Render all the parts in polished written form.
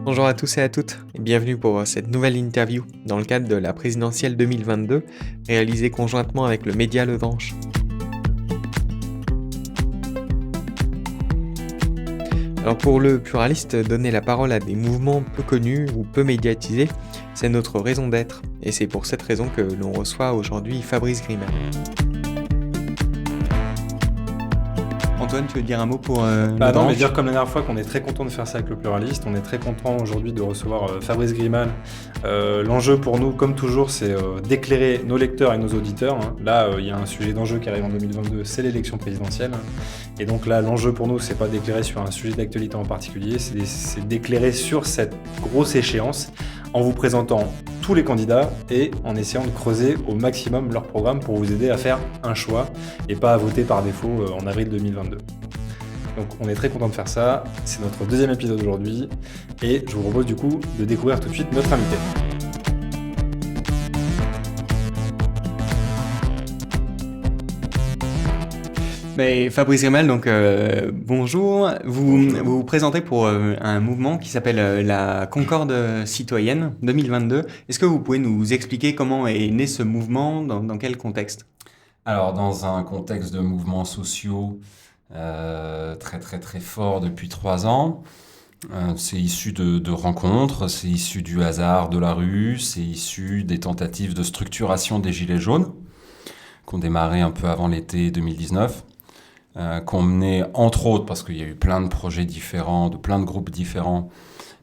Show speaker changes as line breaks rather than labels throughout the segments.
Bonjour à tous et à toutes et bienvenue pour cette nouvelle interview dans le cadre de la présidentielle 2022 réalisée conjointement avec le Média Levanche. Alors pour le pluraliste, donner la parole à des mouvements peu connus ou peu médiatisés, c'est notre raison d'être et c'est pour cette raison que l'on reçoit aujourd'hui Fabrice Grimal. Antoine, tu veux dire un mot pour
Non, mais dire comme la dernière fois qu'on est très content de faire ça avec le pluraliste. On est très content aujourd'hui de recevoir Fabrice Grimal. L'enjeu pour nous, comme toujours, c'est d'éclairer nos lecteurs et nos auditeurs. Là, il y a un sujet d'enjeu qui arrive en 2022, c'est l'élection présidentielle. Et donc là, l'enjeu pour nous, c'est pas d'éclairer sur un sujet d'actualité en particulier, c'est d'éclairer sur cette grosse échéance en vous présentant tous les candidats et en essayant de creuser au maximum leur programme pour vous aider à faire un choix et pas à voter par défaut en avril 2022. Donc on est très content de faire ça, c'est notre deuxième épisode aujourd'hui et je vous propose du coup de découvrir tout de suite notre invité.
Mais Fabrice Grimal, donc bonjour. Vous vous présentez pour un mouvement qui s'appelle la Concorde citoyenne 2022. Est-ce que vous pouvez nous expliquer comment est né ce mouvement, dans quel contexte?
Alors, dans un contexte de mouvements sociaux très très très fort depuis 3 ans, c'est issu de rencontres, c'est issu du hasard de la rue, c'est issu des tentatives de structuration des Gilets jaunes, qui ont démarré un peu avant l'été 2019. Qu'on menait entre autres, parce qu'il y a eu plein de projets différents, de plein de groupes différents,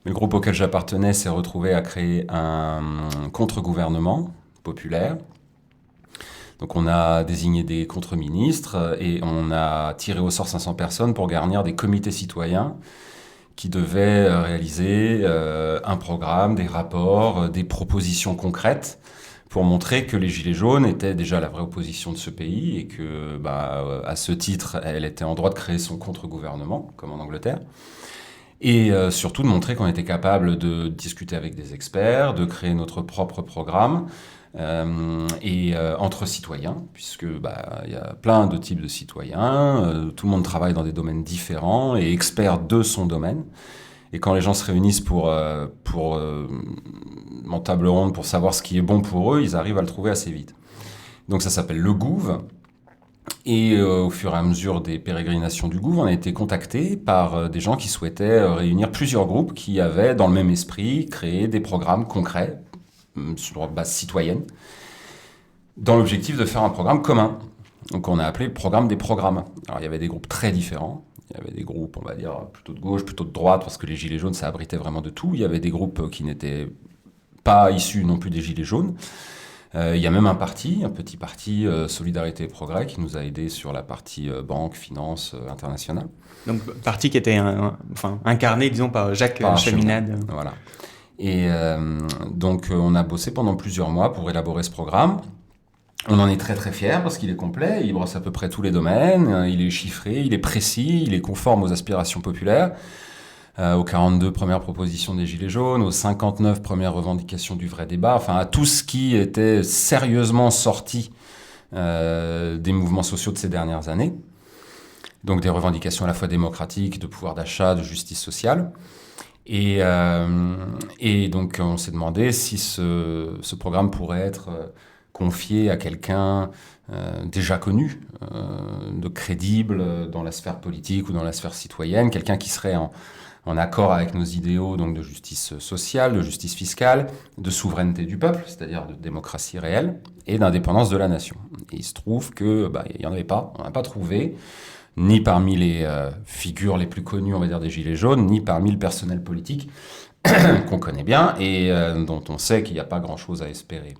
mais le groupe auquel j'appartenais s'est retrouvé à créer un contre-gouvernement populaire. Donc on a désigné des contre-ministres et on a tiré au sort 500 personnes pour garnir des comités citoyens qui devaient réaliser un programme, des rapports, des propositions concrètes pour montrer que les Gilets jaunes étaient déjà la vraie opposition de ce pays et que, à ce titre, elle était en droit de créer son contre-gouvernement, comme en Angleterre. Et surtout de montrer qu'on était capable de discuter avec des experts, de créer notre propre programme, entre citoyens, puisque y a plein de types de citoyens, tout le monde travaille dans des domaines différents et expert de son domaine. Et quand les gens se réunissent pour en table ronde pour savoir ce qui est bon pour eux, ils arrivent à le trouver assez vite. Donc ça s'appelle le Gouv. Et au fur et à mesure des pérégrinations du Gouv, on a été contactés par des gens qui souhaitaient réunir plusieurs groupes qui avaient, dans le même esprit, créé des programmes concrets sur base citoyenne, dans l'objectif de faire un programme commun. Donc on a appelé le programme des programmes. Alors il y avait des groupes très différents. Il y avait des groupes, on va dire, plutôt de gauche, plutôt de droite, parce que les Gilets jaunes, ça abritait vraiment de tout. Il y avait des groupes qui n'étaient pas issus non plus des Gilets jaunes. Il y a même un petit parti, Solidarité et Progrès, qui nous a aidés sur la partie banque, finance internationale.
Donc, parti qui était incarné, disons, par Jacques Cheminade.
Voilà. Et donc, on a bossé pendant plusieurs mois pour élaborer ce programme. On en est très très fiers parce qu'il est complet, il brosse à peu près tous les domaines, il est chiffré, il est précis, il est conforme aux aspirations populaires, aux 42 premières propositions des Gilets jaunes, aux 59 premières revendications du vrai débat, enfin à tout ce qui était sérieusement sorti des mouvements sociaux de ces dernières années. Donc des revendications à la fois démocratiques, de pouvoir d'achat, de justice sociale. Et donc on s'est demandé si ce programme pourrait être confié à quelqu'un déjà connu, de crédible dans la sphère politique ou dans la sphère citoyenne, quelqu'un qui serait en accord avec nos idéaux donc de justice sociale, de justice fiscale, de souveraineté du peuple, c'est-à-dire de démocratie réelle, et d'indépendance de la nation. Et il se trouve que il n'y en avait pas, on n'a pas trouvé, ni parmi les figures les plus connues, on va dire, des Gilets jaunes, ni parmi le personnel politique qu'on connaît bien et dont on sait qu'il n'y a pas grand-chose à espérer.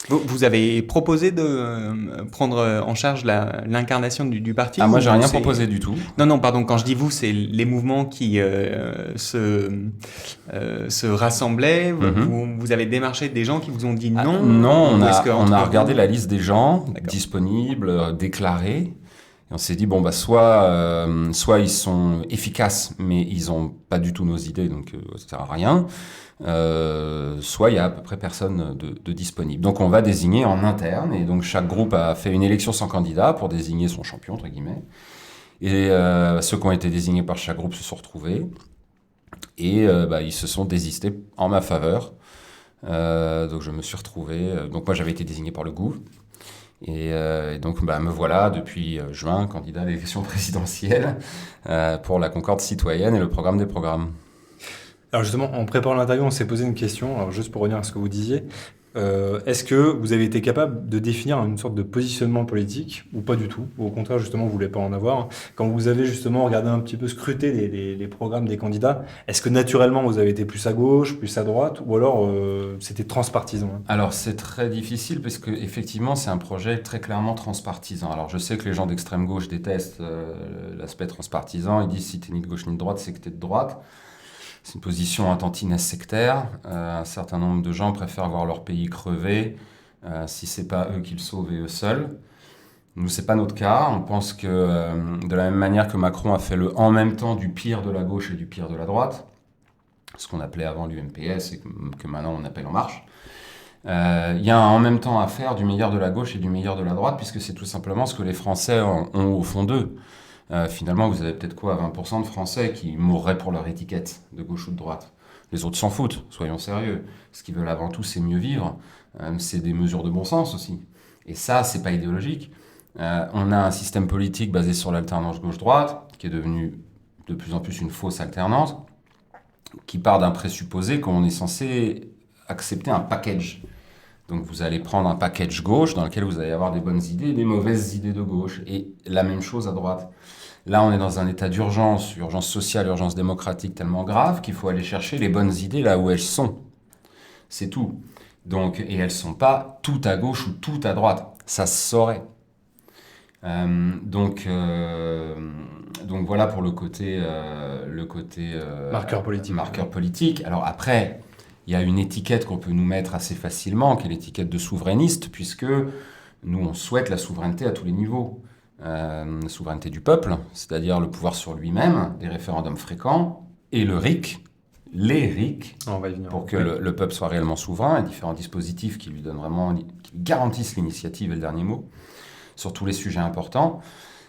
Vous avez proposé de prendre en charge l'incarnation du parti?
Moi, j'ai rien proposé du tout.
Non, pardon, quand je dis vous, c'est les mouvements qui se rassemblaient. Vous avez démarché des gens qui vous ont dit non?
Non, on a regardé la liste des gens disponibles, déclarés. Et on s'est dit, soit ils sont efficaces, mais ils n'ont pas du tout nos idées, donc ça sert à rien. Soit il y a à peu près personne de disponible. Donc on va désigner en interne, et donc chaque groupe a fait une élection sans candidat pour désigner son champion, entre guillemets. Et ceux qui ont été désignés par chaque groupe se sont retrouvés. Et ils se sont désistés en ma faveur. Donc je me suis retrouvé... donc moi j'avais été désigné par le gouv. Et donc me voilà depuis juin candidat à l'élection présidentielle pour la Concorde citoyenne et le programme des programmes.
Alors justement, en préparant l'interview, on s'est posé une question, alors juste pour revenir à ce que vous disiez. Est-ce que vous avez été capable de définir une sorte de positionnement politique ou pas du tout? Ou au contraire, justement, vous ne voulez pas en avoir? Quand vous avez justement regardé un petit peu, scruté les programmes des candidats, est-ce que naturellement vous avez été plus à gauche, plus à droite, ou alors c'était transpartisan?
Alors c'est très difficile parce que effectivement c'est un projet très clairement transpartisan. Alors je sais que les gens d'extrême gauche détestent l'aspect transpartisan. Ils disent si t'es ni de gauche ni de droite, c'est que t'es de droite. C'est une position un tantinet sectaire. Un certain nombre de gens préfèrent voir leur pays crever si c'est pas eux qui le sauvent et eux seuls. Nous, c'est pas notre cas. On pense que de la même manière que Macron a fait le en même temps du pire de la gauche et du pire de la droite, ce qu'on appelait avant l'UMPS et que maintenant on appelle En Marche, il y a un en même temps à faire du meilleur de la gauche et du meilleur de la droite, puisque c'est tout simplement ce que les Français ont au fond d'eux. Finalement, vous avez peut-être 20% de Français qui mourraient pour leur étiquette de gauche ou de droite. Les autres s'en foutent, soyons sérieux. Ce qu'ils veulent avant tout, c'est mieux vivre. C'est des mesures de bon sens aussi. Et ça, c'est pas idéologique. On a un système politique basé sur l'alternance gauche-droite, qui est devenu de plus en plus une fausse alternance, qui part d'un présupposé qu'on est censé accepter un package. Donc vous allez prendre un package gauche dans lequel vous allez avoir des bonnes idées et des mauvaises idées de gauche. Et la même chose à droite. Là, on est dans un état d'urgence, urgence sociale, urgence démocratique tellement grave qu'il faut aller chercher les bonnes idées là où elles sont. C'est tout. Donc, et elles ne sont pas toutes à gauche ou toutes à droite. Ça se saurait. Donc voilà pour le côté
marqueur politique.
Marqueur politique. Alors après, il y a une étiquette qu'on peut nous mettre assez facilement, qui est l'étiquette de souverainiste, puisque nous, on souhaite la souveraineté à tous les niveaux. La souveraineté du peuple, c'est-à-dire le pouvoir sur lui-même, des référendums fréquents, et le RIC, les RIC,
on va y venir.
pour que le peuple soit réellement souverain, et différents dispositifs qui lui donnent vraiment, qui garantissent l'initiative et le dernier mot, sur tous les sujets importants.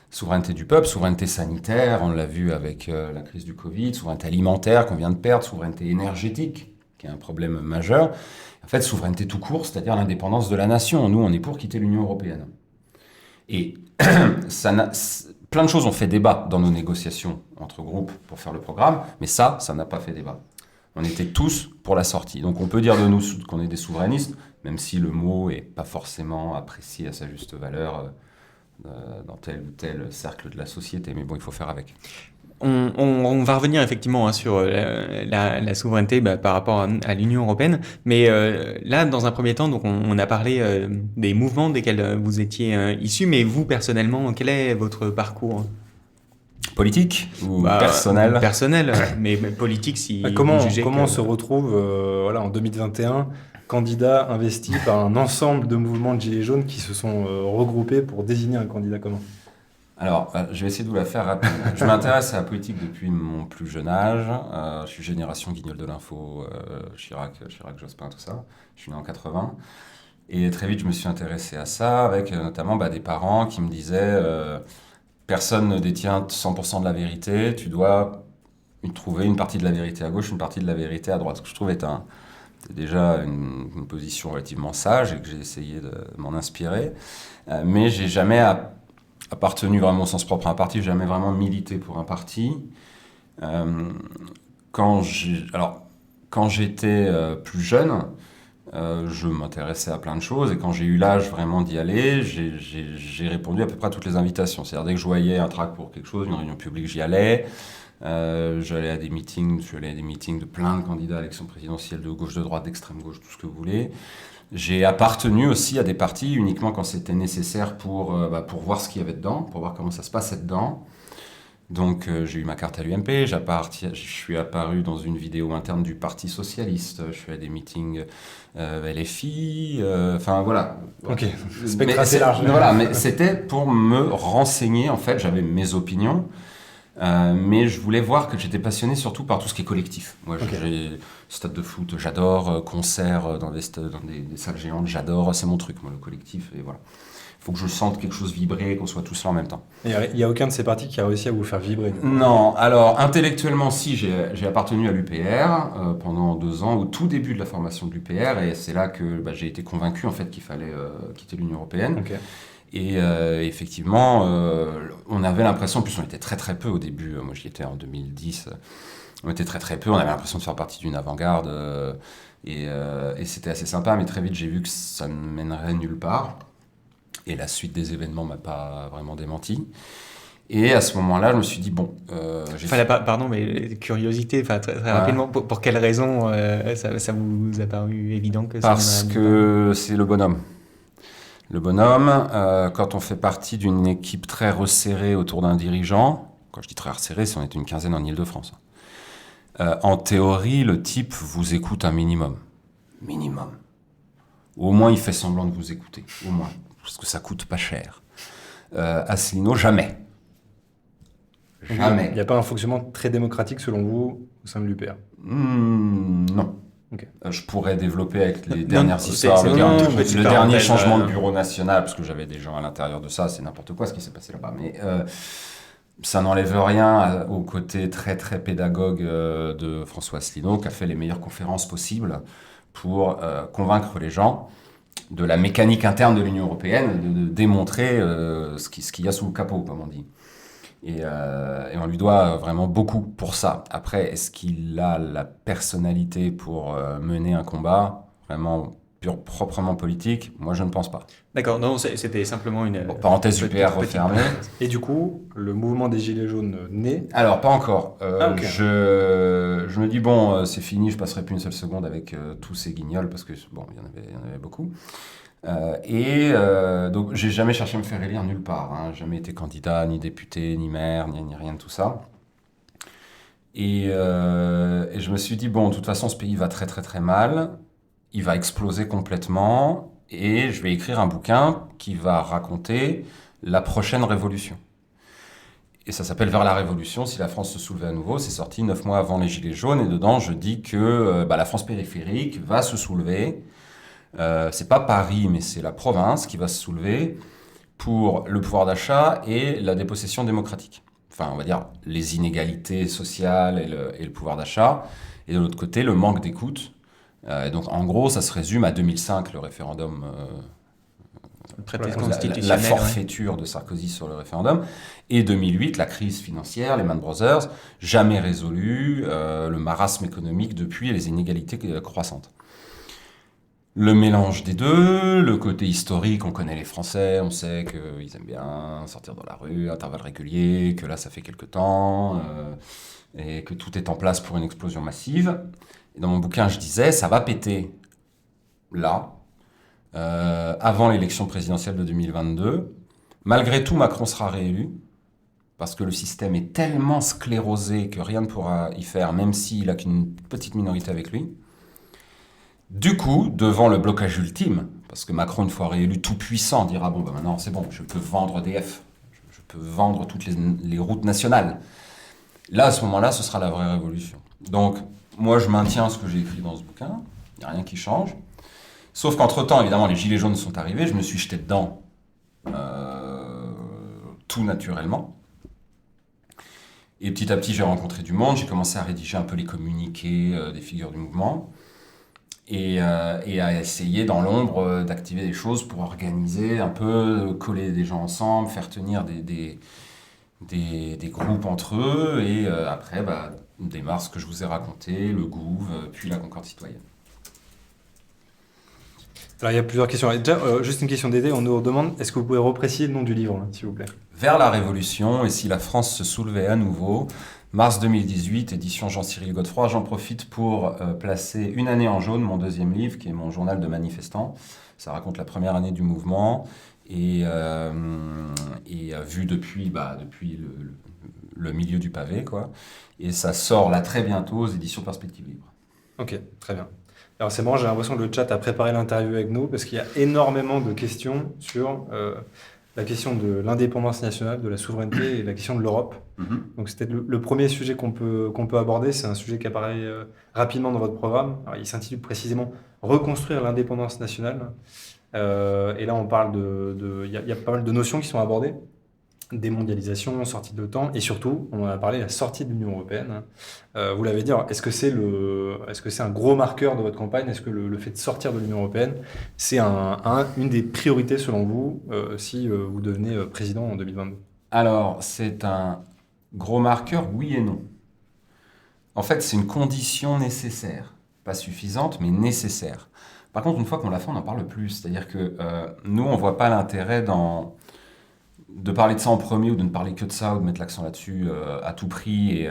Souveraineté du peuple, souveraineté sanitaire, on l'a vu avec la crise du Covid, souveraineté alimentaire qu'on vient de perdre, souveraineté énergétique, qui est un problème majeur. En fait, souveraineté tout court, c'est-à-dire l'indépendance de la nation. Nous, on est pour quitter l'Union européenne. Et plein de choses ont fait débat dans nos négociations entre groupes pour faire le programme, mais ça n'a pas fait débat. On était tous pour la sortie. Donc on peut dire de nous qu'on est des souverainistes, même si le mot n'est pas forcément apprécié à sa juste valeur dans tel ou tel cercle de la société. Mais bon, il faut faire avec.
On va revenir effectivement sur la souveraineté par rapport à l'Union européenne, mais là, dans un premier temps, donc on a parlé des mouvements desquels vous étiez issus, mais vous, personnellement, quel est votre parcours?
Politique ou personnel?
Personnel, mais politique si
comment
vous jugez
on se retrouve en 2021 candidat investi par un ensemble de mouvements de gilets jaunes qui se sont regroupés pour désigner un candidat commun?
Alors, je vais essayer de vous la faire rapide. Je m'intéresse à la politique depuis mon plus jeune âge. Je suis génération guignol de l'info, Chirac, Jospin, tout ça. Je suis né en 80. Et très vite, je me suis intéressé à ça, avec notamment des parents qui me disaient personne ne détient 100% de la vérité, tu dois trouver une partie de la vérité à gauche, une partie de la vérité à droite. Ce que je trouve est déjà une position relativement sage et que j'ai essayé de m'en inspirer. Mais j'ai jamais appartenu vraiment au sens propre à un parti, j'ai jamais vraiment milité pour un parti. Quand j'étais plus jeune, je m'intéressais à plein de choses et quand j'ai eu l'âge vraiment d'y aller, j'ai répondu à peu près à toutes les invitations. C'est-à-dire dès que je voyais un tract pour quelque chose, une réunion publique, j'y allais. J'allais à des meetings, de plein de candidats à l'élection présidentielle de gauche, de droite, d'extrême gauche, tout ce que vous voulez. J'ai appartenu aussi à des partis uniquement quand c'était nécessaire pour voir ce qu'il y avait dedans, pour voir comment ça se passait dedans. Donc j'ai eu ma carte à l'UMP, je suis apparu dans une vidéo interne du Parti Socialiste, je suis à des meetings LFI, enfin voilà.
Ok, spectre assez large.
Voilà, mais c'était pour me renseigner, en fait, j'avais mes opinions, mais je voulais voir que j'étais passionné surtout par tout ce qui est collectif. Moi, j'ai stade de foot, j'adore, concert dans des salles géantes, j'adore, c'est mon truc, moi, le collectif, et voilà. faut que je sente quelque chose vibrer, qu'on soit tous là en même temps.
Il n'y a aucun de ces partis qui a réussi à vous faire vibrer.
Non, alors intellectuellement, si, j'ai appartenu à l'UPR pendant 2 ans, au tout début de la formation de l'UPR, et c'est là que j'ai été convaincu en fait qu'il fallait quitter l'Union européenne.
Ok.
Et effectivement, on avait l'impression, en plus on était très très peu au début, moi j'y étais en 2010, on était très très peu, on avait l'impression de faire partie d'une avant-garde, et c'était assez sympa, mais très vite j'ai vu que ça ne mènerait nulle part, et la suite des événements m'a pas vraiment démenti. Et à ce moment-là, je me suis dit, bon...
Pardon, mais curiosité, très rapidement, pour quelle raison ça vous a paru évident que ça
Parce que c'est le bonhomme. Le bonhomme, quand on fait partie d'une équipe très resserrée autour d'un dirigeant, quand je dis très resserrée, c'est on est une quinzaine en Île-de-France. En théorie, le type vous écoute un minimum. Minimum. Au moins, il fait semblant de vous écouter. Au moins. Parce que ça coûte pas cher. Asselineau, jamais. Jamais.
Il n'y a pas un fonctionnement très démocratique selon vous au sein de l'UPR?
Non.
Ok.
Je pourrais développer avec les dernières histoires, le
dernier
dernier changement de bureau national, parce que j'avais des gens à l'intérieur de ça, c'est n'importe quoi ce qui s'est passé là-bas. Mais ça n'enlève rien au côté très très pédagogue de François Asselineau, qui a fait les meilleures conférences possibles pour convaincre les gens de la mécanique interne de l'Union européenne, de démontrer ce qu'il y a sous le capot, comme on dit. Et on lui doit vraiment beaucoup pour ça. Après, est-ce qu'il a la personnalité pour mener un combat vraiment proprement politique? Moi, je ne pense pas.
D'accord, non, c'était simplement une...
parenthèse UPR refermée.
Et du coup, le mouvement des Gilets jaunes naît?
Alors, pas encore.
Ok.
Je me dis, bon, c'est fini, je passerai plus une seule seconde avec tous ces guignols, parce que, bon, il y en avait beaucoup. Donc j'ai jamais cherché à me faire élire nulle part, hein. Jamais été candidat, ni député, ni maire, ni rien de tout ça. Et je me suis dit, bon, de toute façon, ce pays va très très très mal, il va exploser complètement, et je vais écrire un bouquin qui va raconter la prochaine révolution. Et ça s'appelle Vers la Révolution, si la France se soulevait à nouveau. C'est sorti 9 mois avant les Gilets jaunes, et dedans je dis que la France périphérique va se soulever. C'est pas Paris, mais c'est la province qui va se soulever pour le pouvoir d'achat et la dépossession démocratique. Enfin, on va dire les inégalités sociales et le pouvoir d'achat. Et de l'autre côté, le manque d'écoute. Et donc, en gros, ça se résume à 2005, le référendum, la forfaiture de Sarkozy sur le référendum. Et 2008, la crise financière, Lehman Brothers, jamais résolue, le marasme économique depuis et les inégalités croissantes. Le mélange des deux, le côté historique, on connaît les Français, on sait qu'ils aiment bien sortir dans la rue, intervalles réguliers, que là ça fait quelque temps, et que tout est en place pour une explosion massive. Et dans mon bouquin, je disais, ça va péter là, avant l'élection présidentielle de 2022. Malgré tout, Macron sera réélu, parce que le système est tellement sclérosé que rien ne pourra y faire, même s'il n'a qu'une petite minorité avec lui. Du coup, devant le blocage ultime, parce que Macron, une fois réélu tout puissant, dira bon, maintenant c'est bon, je peux vendre EDF, je peux vendre toutes les routes nationales. Là, à ce moment-là, ce sera la vraie révolution. Donc, moi, je maintiens ce que j'ai écrit dans ce bouquin, il n'y a rien qui change. Sauf qu'entre-temps, évidemment, les Gilets jaunes sont arrivés, je me suis jeté dedans tout naturellement. Et petit à petit, j'ai rencontré du monde, j'ai commencé à rédiger un peu les communiqués des figures du mouvement. Et à essayer dans l'ombre d'activer des choses pour organiser un peu, coller des gens ensemble, faire tenir des groupes entre eux, et après démarre ce que je vous ai raconté, le Gouv, puis la Concorde citoyenne.
Alors il y a plusieurs questions. Déjà, juste une question d'aider, on nous demande, est-ce que vous pouvez repréciser le nom du livre, là, s'il vous plaît?
Vers la Révolution, et si la France se soulevait à nouveau, mars 2018, édition Jean-Cyril Godefroy. J'en profite pour placer Une année en jaune, mon deuxième livre, qui est mon journal de manifestant. Ça raconte la première année du mouvement, et vu depuis le milieu du pavé, quoi. Et ça sort là très bientôt aux éditions Perspective Libre.
Ok, très bien. Alors c'est marrant, j'ai l'impression que le chat a préparé l'interview avec nous, parce qu'il y a énormément de questions sur la question de l'indépendance nationale, de la souveraineté et la question de l'Europe. Mm-hmm. Donc c'était le premier sujet qu'on peut aborder. C'est un sujet qui apparaît rapidement dans votre programme. Alors, il s'intitule précisément « Reconstruire l'indépendance nationale ». Et là, on parle il y a pas mal de notions qui sont abordées. Démondialisation, sortie de l'OTAN, et surtout, on en a parlé, la sortie de l'Union européenne. Vous l'avez dit, alors, est-ce que c'est un gros marqueur de votre campagne? Est-ce que le fait de sortir de l'Union européenne, c'est une des priorités selon vous, si vous devenez président en 2022?
Alors, c'est un gros marqueur, oui et non. En fait, c'est une condition nécessaire. Pas suffisante, mais nécessaire. Par contre, une fois qu'on l'a fait, on n'en parle plus. C'est-à-dire que nous, on ne voit pas l'intérêt de parler de ça en premier ou de ne parler que de ça ou de mettre l'accent là-dessus à tout prix. Et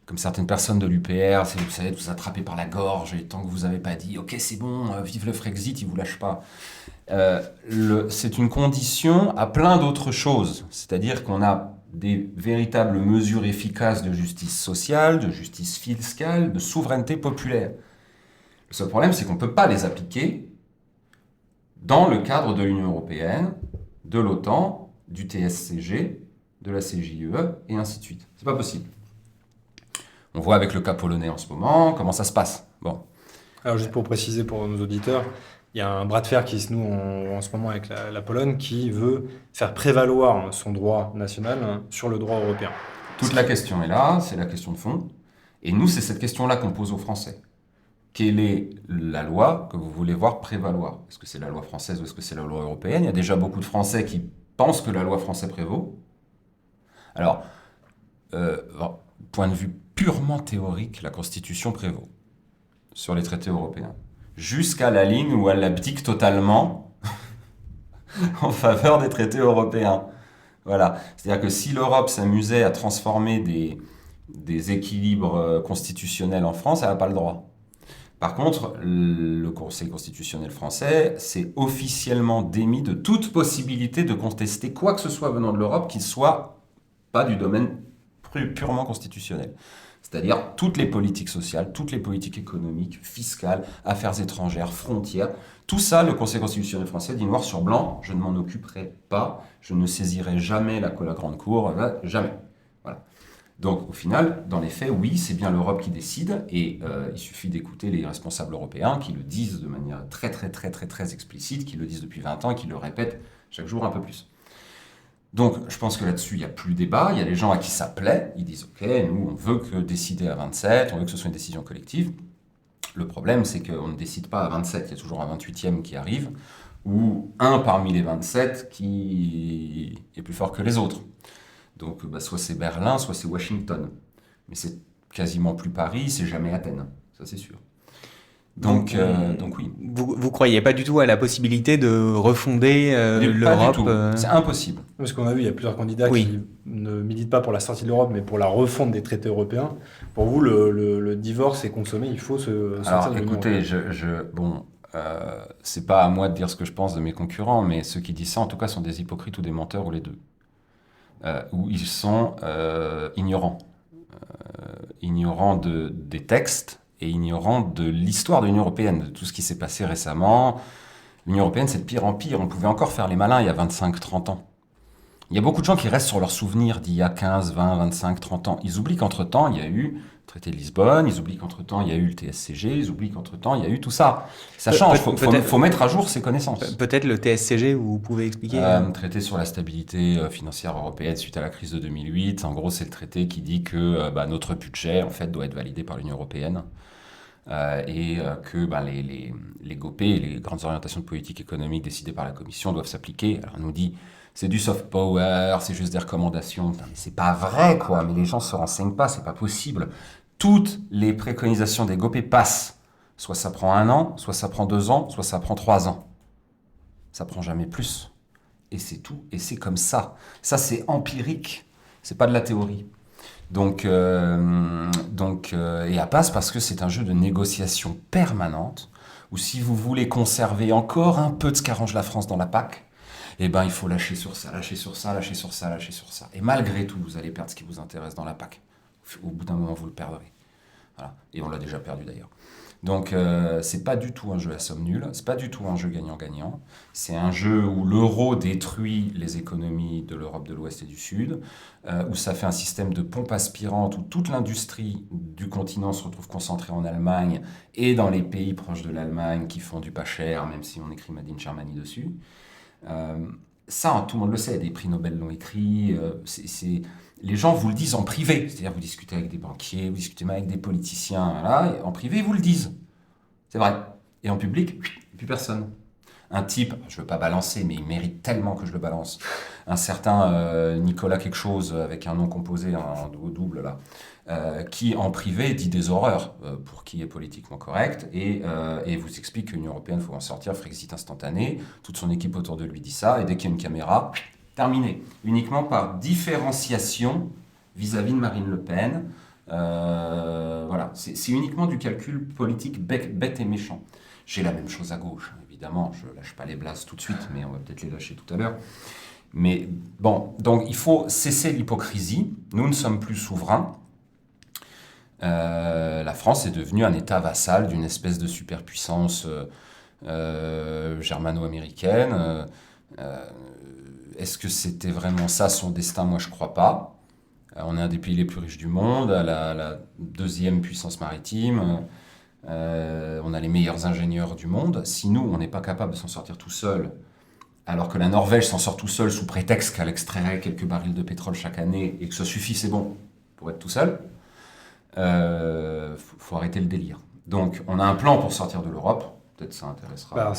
comme certaines personnes de l'UPR, c'est, vous savez, de vous attraper par la gorge et tant que vous n'avez pas dit « Ok, c'est bon, vive le Frexit », ils ne vous lâchent pas. C'est une condition à plein d'autres choses. C'est-à-dire qu'on a des véritables mesures efficaces de justice sociale, de justice fiscale, de souveraineté populaire. Le seul problème, c'est qu'on ne peut pas les appliquer dans le cadre de l'Union européenne, de l'OTAN, du TSCG, de la CJUE, et ainsi de suite. C'est pas possible. On voit avec le cas polonais en ce moment comment ça se passe. Bon.
Alors juste pour préciser pour nos auditeurs, il y a un bras de fer qui se noue en ce moment avec la Pologne qui veut faire prévaloir son droit national sur le droit européen.
Toute la question est là, c'est la question de fond. Et nous, c'est cette question-là qu'on pose aux Français. Quelle est la loi que vous voulez voir prévaloir? Est-ce que c'est la loi française ou est-ce que c'est la loi européenne? Il y a déjà beaucoup de Français qui pensent que la loi française prévaut. Alors, point de vue purement théorique, la Constitution prévaut sur les traités européens. Jusqu'à la ligne où elle abdique totalement en faveur des traités européens. Voilà. C'est-à-dire que si l'Europe s'amusait à transformer des équilibres constitutionnels en France, elle n'a pas le droit. Par contre, le Conseil constitutionnel français s'est officiellement démis de toute possibilité de contester quoi que ce soit venant de l'Europe qui ne soit pas du domaine purement constitutionnel. C'est-à-dire toutes les politiques sociales, toutes les politiques économiques, fiscales, affaires étrangères, frontières, tout ça, le Conseil constitutionnel français dit noir sur blanc, je ne m'en occuperai pas, je ne saisirai jamais la grande cour, jamais. Voilà. Donc, au final, dans les faits, oui, c'est bien l'Europe qui décide, et il suffit d'écouter les responsables européens qui le disent de manière très, très, très, très, très explicite, qui le disent depuis 20 ans et qui le répètent chaque jour un peu plus. Donc, je pense que là-dessus, il n'y a plus débat. Il y a les gens à qui ça plaît. Ils disent, OK, nous, on veut que décider à 27, on veut que ce soit une décision collective. Le problème, c'est qu'on ne décide pas à 27, il y a toujours un 28e qui arrive, ou un parmi les 27 qui est plus fort que les autres. Donc, soit c'est Berlin, soit c'est Washington. Mais c'est quasiment plus Paris, c'est jamais Athènes, ça c'est sûr. Donc oui.
Vous croyez pas du tout à la possibilité de refonder l'Europe?
Pas du tout. C'est impossible.
Parce qu'on a vu, il y a plusieurs candidats qui ne militent pas pour la sortie de l'Europe, mais pour la refonte des traités européens. Pour vous, le divorce est consommé, il faut se sortir
Alors,
de l'Union
écoutez,
européenne.
c'est pas à moi de dire ce que je pense de mes concurrents, mais ceux qui disent ça, en tout cas, sont des hypocrites ou des menteurs, ou les deux. Ou ils sont ignorants. Ignorants des textes, et ignorant de l'histoire de l'Union européenne, de tout ce qui s'est passé récemment. L'Union européenne, c'est de pire en pire. On pouvait encore faire les malins il y a 25-30 ans. Il y a beaucoup de gens qui restent sur leurs souvenirs d'il y a 15, 20, 25, 30 ans. Ils oublient qu'entre-temps, il y a eu le traité de Lisbonne, ils oublient qu'entre-temps, il y a eu le TSCG, ils oublient qu'entre-temps, il y a eu tout ça. Ça change, il faut mettre à jour ses connaissances.
Peut-être le TSCG, vous pouvez expliquer
Traité sur la stabilité financière européenne suite à la crise de 2008. En gros, c'est le traité qui dit que notre budget, en fait, doit être validé par l'Union européenne. Que les GOP, les grandes orientations de politique économique décidées par la Commission, doivent s'appliquer. Alors on nous dit, c'est du soft power, c'est juste des recommandations. Putain, mais c'est pas vrai, quoi. Mais les gens se renseignent pas, c'est pas possible. Toutes les préconisations des GOP passent. Soit ça prend 1 an, soit ça prend 2 ans, soit ça prend 3 ans. Ça prend jamais plus. Et c'est tout. Et c'est comme ça. Ça, c'est empirique. C'est pas de la théorie. Donc, et à passe parce que c'est un jeu de négociation permanente où si vous voulez conserver encore un peu de ce qu'arrange la France dans la PAC, eh ben, il faut lâcher sur ça, lâcher sur ça, lâcher sur ça, lâcher sur ça. Et malgré tout, vous allez perdre ce qui vous intéresse dans la PAC. Au bout d'un moment, vous le perdrez. Voilà. Et on l'a déjà perdu d'ailleurs. Donc, c'est pas du tout un jeu à somme nulle, c'est pas du tout un jeu gagnant-gagnant. C'est un jeu où l'euro détruit les économies de l'Europe de l'Ouest et du Sud, où ça fait un système de pompe aspirante, où toute l'industrie du continent se retrouve concentrée en Allemagne et dans les pays proches de l'Allemagne qui font du pas cher, même si on écrit Made in Germany dessus. Ça, tout le monde le sait, des prix Nobel l'ont écrit. Les gens vous le disent en privé, c'est-à-dire vous discutez avec des banquiers, vous discutez même avec des politiciens, là, et en privé, ils vous le disent. C'est vrai. Et en public, il n'y a plus personne. Un type, je ne veux pas balancer, mais il mérite tellement que je le balance, un certain Nicolas quelque chose, avec un nom composé au double, là, qui en privé dit des horreurs, pour qui est politiquement correct, et vous explique que l'Union européenne, il faut en sortir, Frexit instantané, toute son équipe autour de lui dit ça, et dès qu'il y a une caméra, terminé. Uniquement par différenciation vis-à-vis de Marine Le Pen. Voilà, c'est uniquement du calcul politique bête et méchant. J'ai la même chose à gauche, évidemment, je ne lâche pas les blases tout de suite, mais on va peut-être les lâcher tout à l'heure. Mais bon, donc il faut cesser l'hypocrisie. Nous ne sommes plus souverains. La France est devenue un État vassal d'une espèce de superpuissance germano-américaine. Est-ce que c'était vraiment ça son destin? Moi, je ne crois pas. On est un des pays les plus riches du monde, la deuxième puissance maritime. On a les meilleurs ingénieurs du monde. Si nous, on n'est pas capable de s'en sortir tout seul, alors que la Norvège s'en sort tout seul sous prétexte qu'elle extrairait quelques barils de pétrole chaque année et que ça suffit, c'est bon, pour être tout seul, faut arrêter le délire. Donc, on a un plan pour sortir de l'Europe. Peut-être ça intéressera.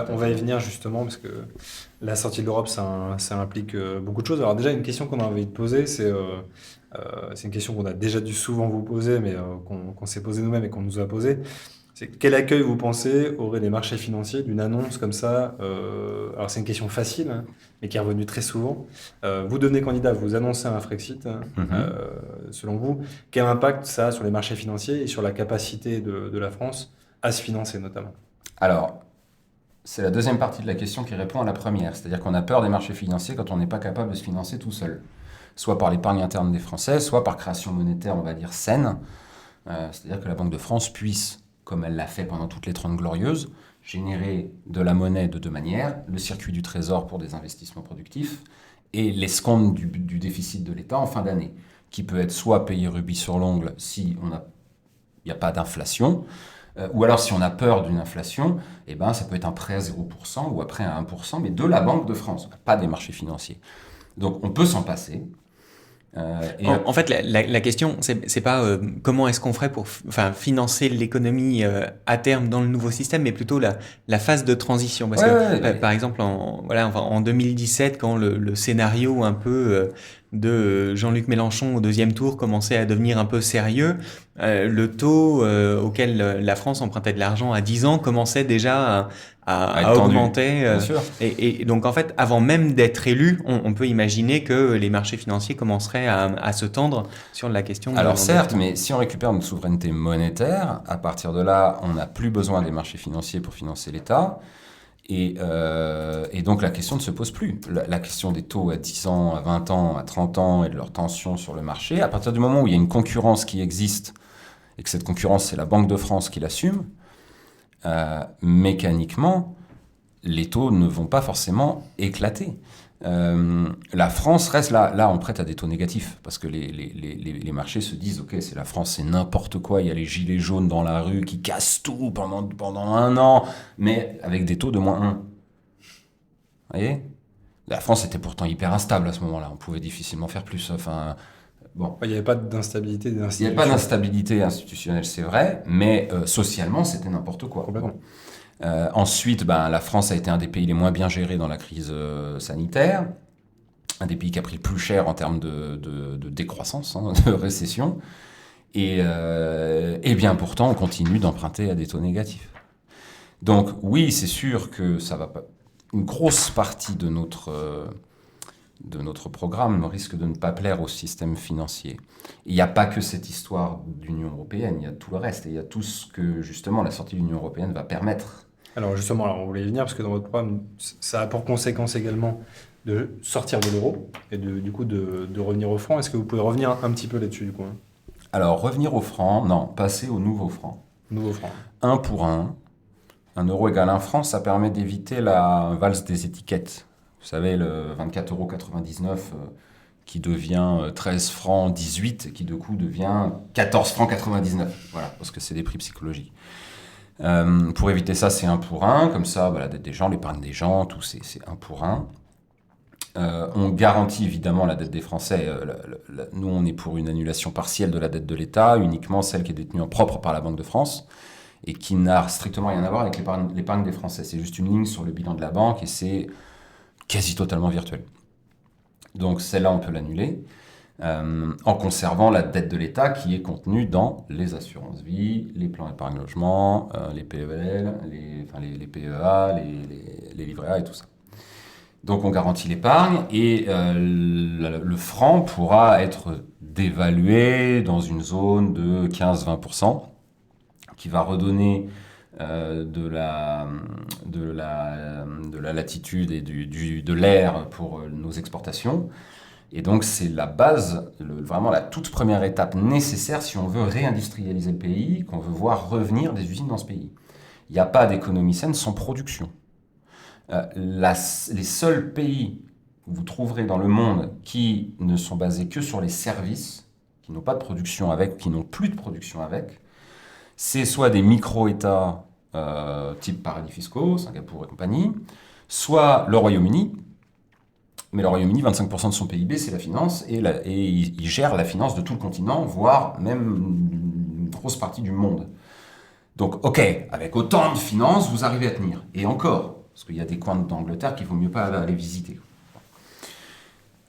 On va y venir justement, parce que la sortie de l'Europe, ça implique beaucoup de choses. Alors déjà, une question qu'on a envie de poser, c'est une question qu'on a déjà dû souvent vous poser, mais qu'on s'est posé nous-mêmes et qu'on nous a posé. C'est quel accueil vous pensez auraient les marchés financiers d'une annonce comme ça? Alors c'est une question facile, hein, mais qui est revenue très souvent. Vous devenez candidat, vous annoncez un Frexit. Selon vous, quel impact ça a sur les marchés financiers et sur la capacité de la France à se financer notamment?
Alors, c'est la deuxième partie de la question qui répond à la première. C'est-à-dire qu'on a peur des marchés financiers quand on n'est pas capable de se financer tout seul. Soit par l'épargne interne des Français, soit par création monétaire, on va dire, saine. C'est-à-dire que la Banque de France puisse, comme elle l'a fait pendant toutes les 30 glorieuses, générer de la monnaie de deux manières. Le circuit du trésor pour des investissements productifs et l'escompte du déficit de l'État en fin d'année, qui peut être soit payé rubis sur l'ongle si il n'y a pas d'inflation, ou alors si on a peur d'une inflation, eh ben, ça peut être un prêt à 0% ou après à 1%, mais de la Banque de France, pas des marchés financiers. Donc on peut s'en passer.
En fait, la question, c'est pas comment est-ce qu'on ferait pour financer l'économie à terme dans le nouveau système, mais plutôt la phase de transition. Parce que, par exemple, en 2017, quand le scénario un peu de Jean-Luc Mélenchon au deuxième tour commençait à devenir un peu sérieux, le taux auquel la France empruntait de l'argent à 10 ans commençait déjà à augmenter. Et donc, en fait, avant même d'être élu, on peut imaginer que les marchés financiers commenceraient à se tendre sur la question.
Alors certes, mais si on récupère notre souveraineté monétaire, à partir de là, on n'a plus besoin des marchés financiers pour financer l'État. Et donc la question ne se pose plus. La question des taux à 10 ans, à 20 ans, à 30 ans et de leur tension sur le marché, à partir du moment où il y a une concurrence qui existe, et que cette concurrence, c'est la Banque de France qui l'assume, mécaniquement, les taux ne vont pas forcément éclater. La France reste là, on prête à des taux négatifs, parce que les marchés se disent, ok, c'est la France, c'est n'importe quoi, il y a les gilets jaunes dans la rue qui cassent tout pendant un an, mais avec des taux de -1. Vous voyez ? La France était pourtant hyper instable à ce moment-là, on pouvait difficilement faire plus. Enfin, bon.
Il n'y avait pas d'instabilité des institutions.
Il n'y avait pas d'instabilité institutionnelle, c'est vrai, mais socialement, c'était n'importe quoi.
Complètement.
Ensuite, la France a été un des pays les moins bien gérés dans la crise sanitaire, un des pays qui a pris le plus cher en termes de décroissance, de récession, et bien pourtant on continue d'emprunter à des taux négatifs. Donc oui, c'est sûr que ça va pas. Une grosse partie de notre programme risque de ne pas plaire au système financier. Il n'y a pas que cette histoire d'Union européenne, il y a tout le reste, et il y a tout ce que justement la sortie de l'Union européenne va permettre.
Alors justement, on voulait y venir parce que dans votre programme, ça a pour conséquence également de sortir de l'euro et du coup de revenir au franc. Est-ce que vous pouvez revenir un petit peu là-dessus du coup?
Alors, revenir au franc, non, passer au nouveau franc.
Nouveau franc.
1 pour 1. 1 euro égale 1 franc, ça permet d'éviter la valse des étiquettes. Vous savez, le 24,99 € qui devient 13 francs 18 et qui de coup devient 14 francs 99. Voilà, parce que c'est des prix psychologiques. Pour éviter ça, c'est 1 pour 1. Comme ça, la dette des gens, l'épargne des gens, tout, c'est 1 pour 1. On garantit évidemment la dette des Français. Nous, on est pour une annulation partielle de la dette de l'État, uniquement celle qui est détenue en propre par la Banque de France et qui n'a strictement rien à voir avec l'épargne des Français. C'est juste une ligne sur le bilan de la banque et c'est quasi totalement virtuel. Donc celle-là, on peut l'annuler en conservant la dette de l'État qui est contenue dans les assurances-vie, les plans épargne-logement, les PEL, les PEA, les livrets A et tout ça. Donc on garantit l'épargne et le franc pourra être dévalué dans une zone de 15-20% qui va redonner de la latitude et de l'air pour nos exportations. Et donc c'est la base, vraiment la toute première étape nécessaire si on veut réindustrialiser le pays, qu'on veut voir revenir des usines dans ce pays. Il n'y a pas d'économie saine sans production. Les seuls pays que vous trouverez dans le monde qui ne sont basés que sur les services, qui n'ont pas de production avec, qui n'ont plus de production avec, c'est soit des micro-États type paradis fiscaux, Singapour et compagnie, soit le Royaume-Uni. Mais le Royaume-Uni, 25% de son PIB, c'est la finance, et il gère la finance de tout le continent, voire même une grosse partie du monde. Donc, ok, avec autant de finances, vous arrivez à tenir. Et encore, parce qu'il y a des coins d'Angleterre qu'il ne vaut mieux pas aller visiter.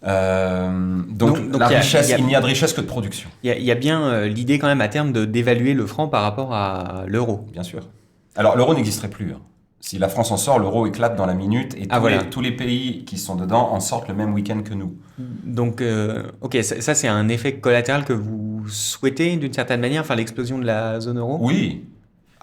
Donc la richesse, il n'y a de richesse que de production.
Il y a bien l'idée quand même à terme de d'évaluer le franc par rapport à l'euro.
Bien sûr. Alors l'euro n'existerait plus. Si la France en sort, l'euro éclate dans la minute et tous les pays qui sont dedans en sortent le même week-end que nous.
Donc, ok, ça c'est un effet collatéral que vous souhaitez d'une certaine manière, enfin l'explosion de la zone euro ?
Oui.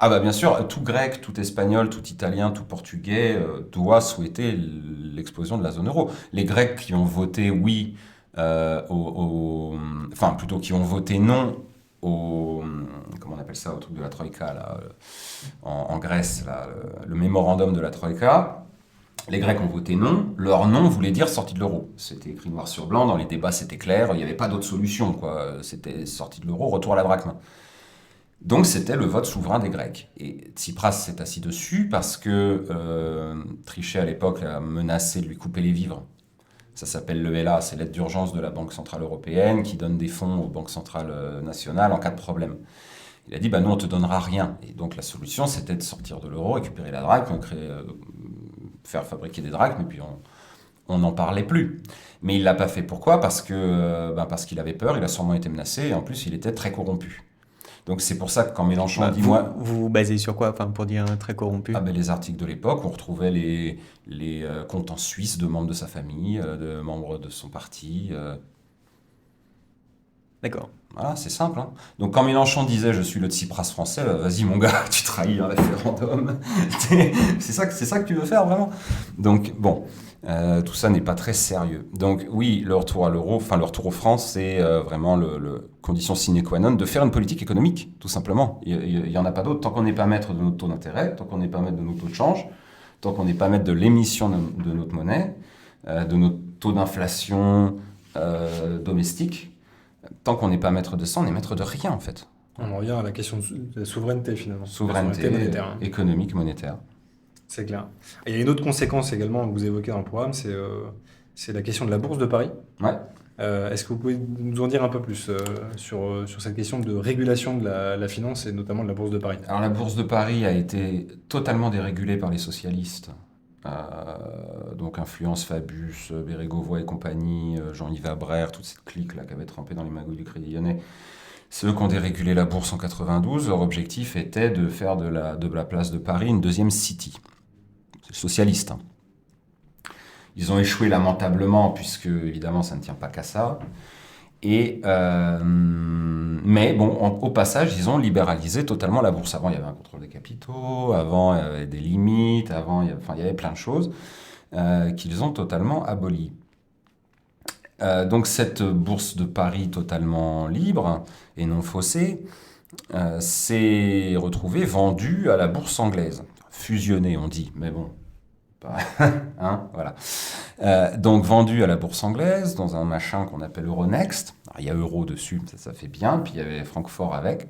Ah bah bien sûr, tout grec, tout espagnol, tout italien, tout portugais doit souhaiter l'explosion de la zone euro. Les Grecs qui ont voté oui, enfin plutôt qui ont voté non au, comment on appelle ça, au truc de la Troïka là, en Grèce, là, le mémorandum de la Troïka, les Grecs ont voté non, leur non voulait dire sortie de l'euro. C'était écrit noir sur blanc, dans les débats c'était clair, il n'y avait pas d'autre solution, quoi. C'était sortie de l'euro, retour à la drachme. Donc c'était le vote souverain des Grecs. Et Tsipras s'est assis dessus parce que Trichet à l'époque a menacé de lui couper les vivres. Ça s'appelle l'ELA, c'est l'aide d'urgence de la Banque Centrale Européenne qui donne des fonds aux banques centrales nationales en cas de problème. Il a dit, nous on te donnera rien. Et donc la solution c'était de sortir de l'euro, récupérer la drachme, faire fabriquer des drachmes et puis on n'en parlait plus. Mais il ne l'a pas fait. Pourquoi ? Parce qu'il avait peur, il a sûrement été menacé et en plus il était très corrompu. Donc c'est pour ça que quand Mélenchon dit...
Vous vous basez sur quoi, pour dire très corrompu ?
Les articles de l'époque, on retrouvait les comptes en Suisse de membres de sa famille, de membres de son parti.
D'accord.
Voilà, c'est simple. Donc quand Mélenchon disait « je suis le Tsipras français », vas-y mon gars, tu trahis un référendum. c'est ça que tu veux faire vraiment ? Donc bon, tout ça n'est pas très sérieux. Donc oui, le retour à l'euro, le retour au franc, c'est vraiment le condition sine qua non de faire une politique économique, tout simplement. Il n'y en a pas d'autre. Tant qu'on n'est pas maître de notre taux d'intérêt, tant qu'on n'est pas maître de notre taux de change, tant qu'on n'est pas maître de l'émission de notre monnaie, de notre taux d'inflation domestique, tant qu'on n'est pas maître de ça, on n'est maître de rien en fait.
On en revient à la question de la souveraineté finalement.
Souveraineté monétaire, économique, monétaire.
C'est clair. Et il y a une autre conséquence également que vous évoquez dans le programme, c'est la question de la Bourse de Paris.
Ouais.
Est-ce que vous pouvez nous en dire un peu plus sur cette question de régulation de la finance et notamment de la Bourse de Paris ?
Alors la Bourse de Paris a été totalement dérégulée par les socialistes. Donc influence Fabius, Bérégovoy et compagnie, Jean-Yves Abraire, toute cette clique-là qui avait trempé dans les magouilles du Crédit Lyonnais. C'est eux qui ont dérégulé la bourse en 92. Leur objectif était de faire de la place de Paris une deuxième City. C'est socialiste. Ils ont échoué lamentablement, puisque évidemment ça ne tient pas qu'à ça. Mais bon, au passage, ils ont libéralisé totalement la bourse. Avant, il y avait un contrôle des capitaux, avant, il y avait des limites, avant, il y avait plein de choses qu'ils ont totalement abolies. Donc cette bourse de Paris totalement libre et non faussée s'est retrouvée vendue à la bourse anglaise. Fusionnée, on dit, mais bon, pas- hein, voilà. Donc vendue à la bourse anglaise dans un machin qu'on appelle Euronext. Alors, il y a euro dessus, ça fait bien, puis il y avait Francfort avec.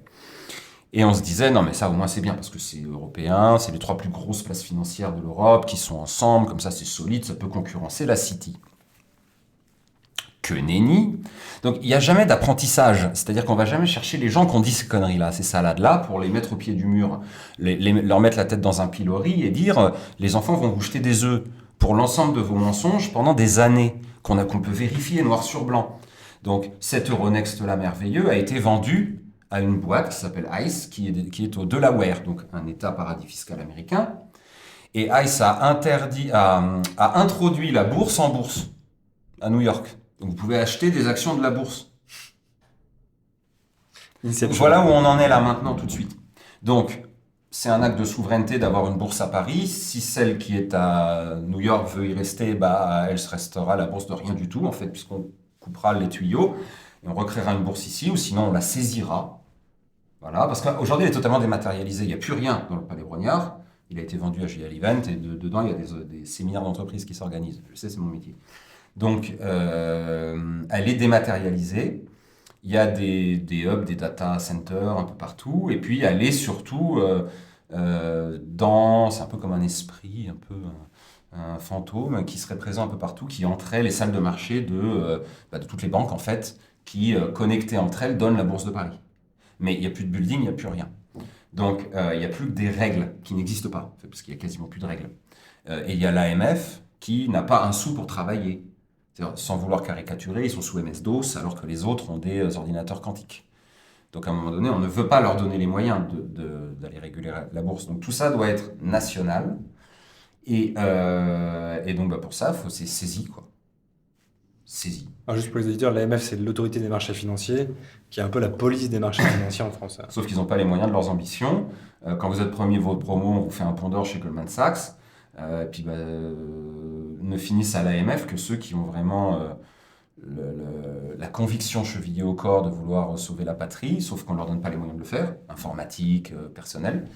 Et on se disait, non mais ça au moins c'est bien, parce que c'est européen, c'est les 3 plus grosses places financières de l'Europe qui sont ensemble, comme ça c'est solide, ça peut concurrencer la City. Que nenni. Donc il n'y a jamais d'apprentissage, c'est-à-dire qu'on va jamais chercher les gens qui ont dit ces conneries-là, ces salades-là, pour les mettre au pied du mur, leur mettre la tête dans un pilori et dire les enfants vont vous jeter des œufs pour l'ensemble de vos mensonges pendant des années, qu'on peut vérifier noir sur blanc. Donc cet Euronext-là merveilleux a été vendu à une boîte qui s'appelle ICE, qui est au Delaware, donc un État paradis fiscal américain. Et ICE a introduit la bourse en bourse à New York. Donc vous pouvez acheter des actions de la bourse. Voilà où on en est là maintenant tout de suite. Donc c'est un acte de souveraineté d'avoir une bourse à Paris. Si celle qui est à New York veut y rester, elle se restera la bourse de rien du tout en fait, puisqu'on coupera les tuyaux et on recréera une bourse ici, ou sinon on la saisira. Voilà, parce qu'aujourd'hui elle est totalement dématérialisée. Il n'y a plus rien dans le Palais Brongniart. Il a été vendu à GL Event et dedans il y a des séminaires d'entreprise qui s'organisent. Je sais, c'est mon métier. Donc, elle est dématérialisée. Il y a des hubs, des data centers un peu partout. Et puis, elle est surtout c'est un peu comme un esprit, un peu un fantôme qui serait présent un peu partout, qui entrait les salles de marché de toutes les banques, en fait, qui, connectées entre elles, donnent la Bourse de Paris. Mais il n'y a plus de building, il n'y a plus rien. Donc, il n'y a plus que des règles qui n'existent pas, parce qu'il n'y a quasiment plus de règles. Et il y a l'AMF qui n'a pas un sou pour travailler. Sans vouloir caricaturer, ils sont sous MS-DOS alors que les autres ont des ordinateurs quantiques. Donc à un moment donné, on ne veut pas leur donner les moyens d'aller réguler la bourse. Donc tout ça doit être national. Et donc pour ça, c'est saisi, quoi. Saisi.
Alors juste pour les auditeurs, l'AMF, c'est l'autorité des marchés financiers, qui est un peu la police des marchés financiers en France.
Sauf qu'ils n'ont pas les moyens de leurs ambitions. Quand vous êtes premier votre promo, on vous fait un pondeur chez Goldman Sachs. Et puis ne finissent à l'AMF que ceux qui ont vraiment la conviction chevillée au corps de vouloir sauver la patrie, sauf qu'on ne leur donne pas les moyens de le faire, informatique, personnel.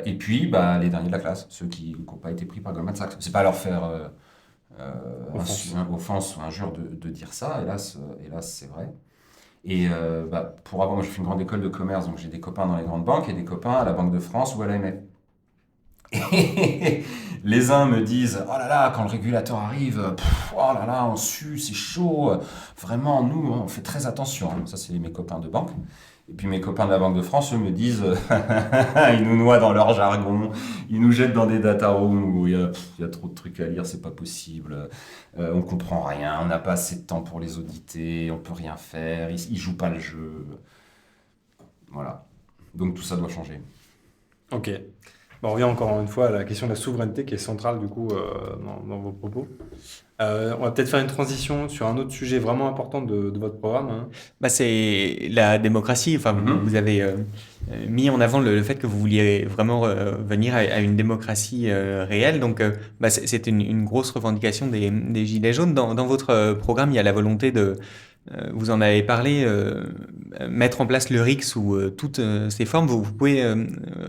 Et puis les derniers de la classe, ceux qui n'ont pas été pris par Goldman Sachs. C'est pas leur faire offense ou injure de dire ça, hélas c'est vrai. Et moi je fais une grande école de commerce, donc j'ai des copains dans les grandes banques et des copains à la Banque de France ou à l'AMF. Et les uns me disent oh là là, quand le régulateur arrive, oh là là, on sue, c'est chaud. Vraiment, nous, on fait très attention. Ça, c'est mes copains de banque. Et puis mes copains de la Banque de France, eux, me disent ils nous noient dans leur jargon, ils nous jettent dans des data rooms où il y a trop de trucs à lire, c'est pas possible. On comprend rien, on n'a pas assez de temps pour les auditer, on peut rien faire, ils jouent pas le jeu. Voilà. Donc tout ça doit changer.
Ok. On revient encore une fois à la question de la souveraineté qui est centrale du coup dans vos propos. On va peut-être faire une transition sur un autre sujet vraiment important de votre programme. Hein.
C'est la démocratie. Enfin, vous avez mis en avant le fait que vous vouliez vraiment venir à une démocratie réelle. Donc, c'est une grosse revendication des Gilets jaunes. Dans votre programme, il y a la volonté de... vous en avez parlé, mettre en place le RIC sous toutes ses formes. Vous pouvez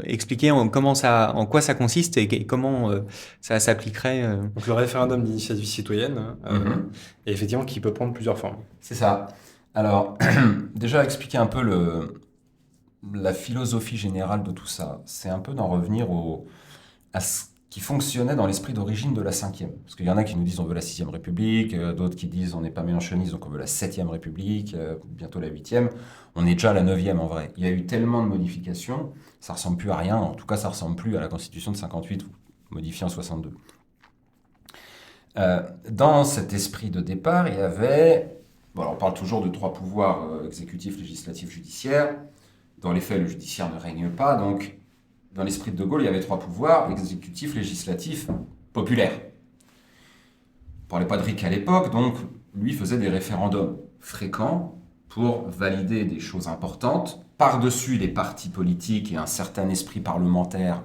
expliquer en quoi ça consiste et comment ça s'appliquerait
Donc le référendum d'initiative citoyenne, et effectivement qui peut prendre plusieurs formes.
C'est ça. Alors, déjà expliquer un peu la philosophie générale de tout ça. C'est un peu d'en revenir à ce qui fonctionnait dans l'esprit d'origine de la 5e. Parce qu'il y en a qui nous disent on veut la 6e République, d'autres qui disent on n'est pas mélenchoniste, donc on veut la 7e République, bientôt la 8e. On est déjà à la 9e en vrai. Il y a eu tellement de modifications, ça ressemble plus à rien. En tout cas, ça ressemble plus à la Constitution de 58, modifiée en 62. Dans cet esprit de départ, il y avait... on parle toujours de 3 pouvoirs, exécutif, législatif, judiciaire. Dans les faits, le judiciaire ne règne pas, donc... Dans l'esprit de De Gaulle, il y avait 3 pouvoirs, exécutif, législatif, populaire. On ne parlait pas de RIC à l'époque, donc lui faisait des référendums fréquents pour valider des choses importantes, par-dessus les partis politiques et un certain esprit parlementaire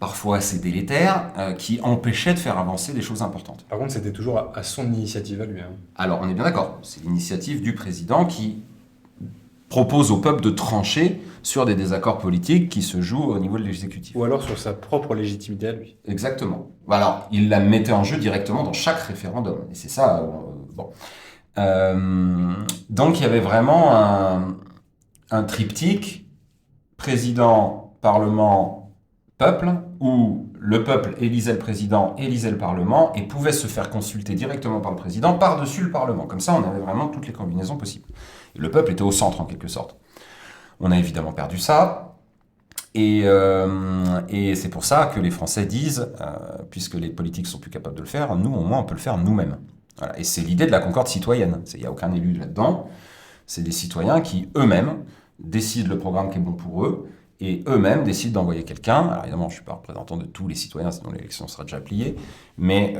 parfois assez délétères, qui empêchaient de faire avancer des choses importantes.
Par contre, c'était toujours à son initiative à lui. Hein.
Alors, on est bien d'accord, c'est l'initiative du président qui propose au peuple de trancher sur des désaccords politiques qui se jouent au niveau de l'exécutif.
Ou alors sur sa propre légitimité à lui.
Exactement. Alors, il la mettait en jeu directement dans chaque référendum. Et c'est ça, bon. Donc, il y avait vraiment un triptyque président, parlement, peuple, où le peuple élisait le président, élisait le parlement, et pouvait se faire consulter directement par le président par-dessus le parlement. Comme ça, on avait vraiment toutes les combinaisons possibles. Et le peuple était au centre, en quelque sorte. On a évidemment perdu ça, et c'est pour ça que les Français disent, puisque les politiques sont plus capables de le faire, nous, au moins, on peut le faire nous-mêmes. Voilà. Et c'est l'idée de la concorde citoyenne. Il n'y a aucun élu là-dedans. C'est des citoyens qui, eux-mêmes, décident le programme qui est bon pour eux, et eux-mêmes décident d'envoyer quelqu'un. Alors évidemment, je ne suis pas représentant de tous les citoyens, sinon l'élection sera déjà pliée. Mais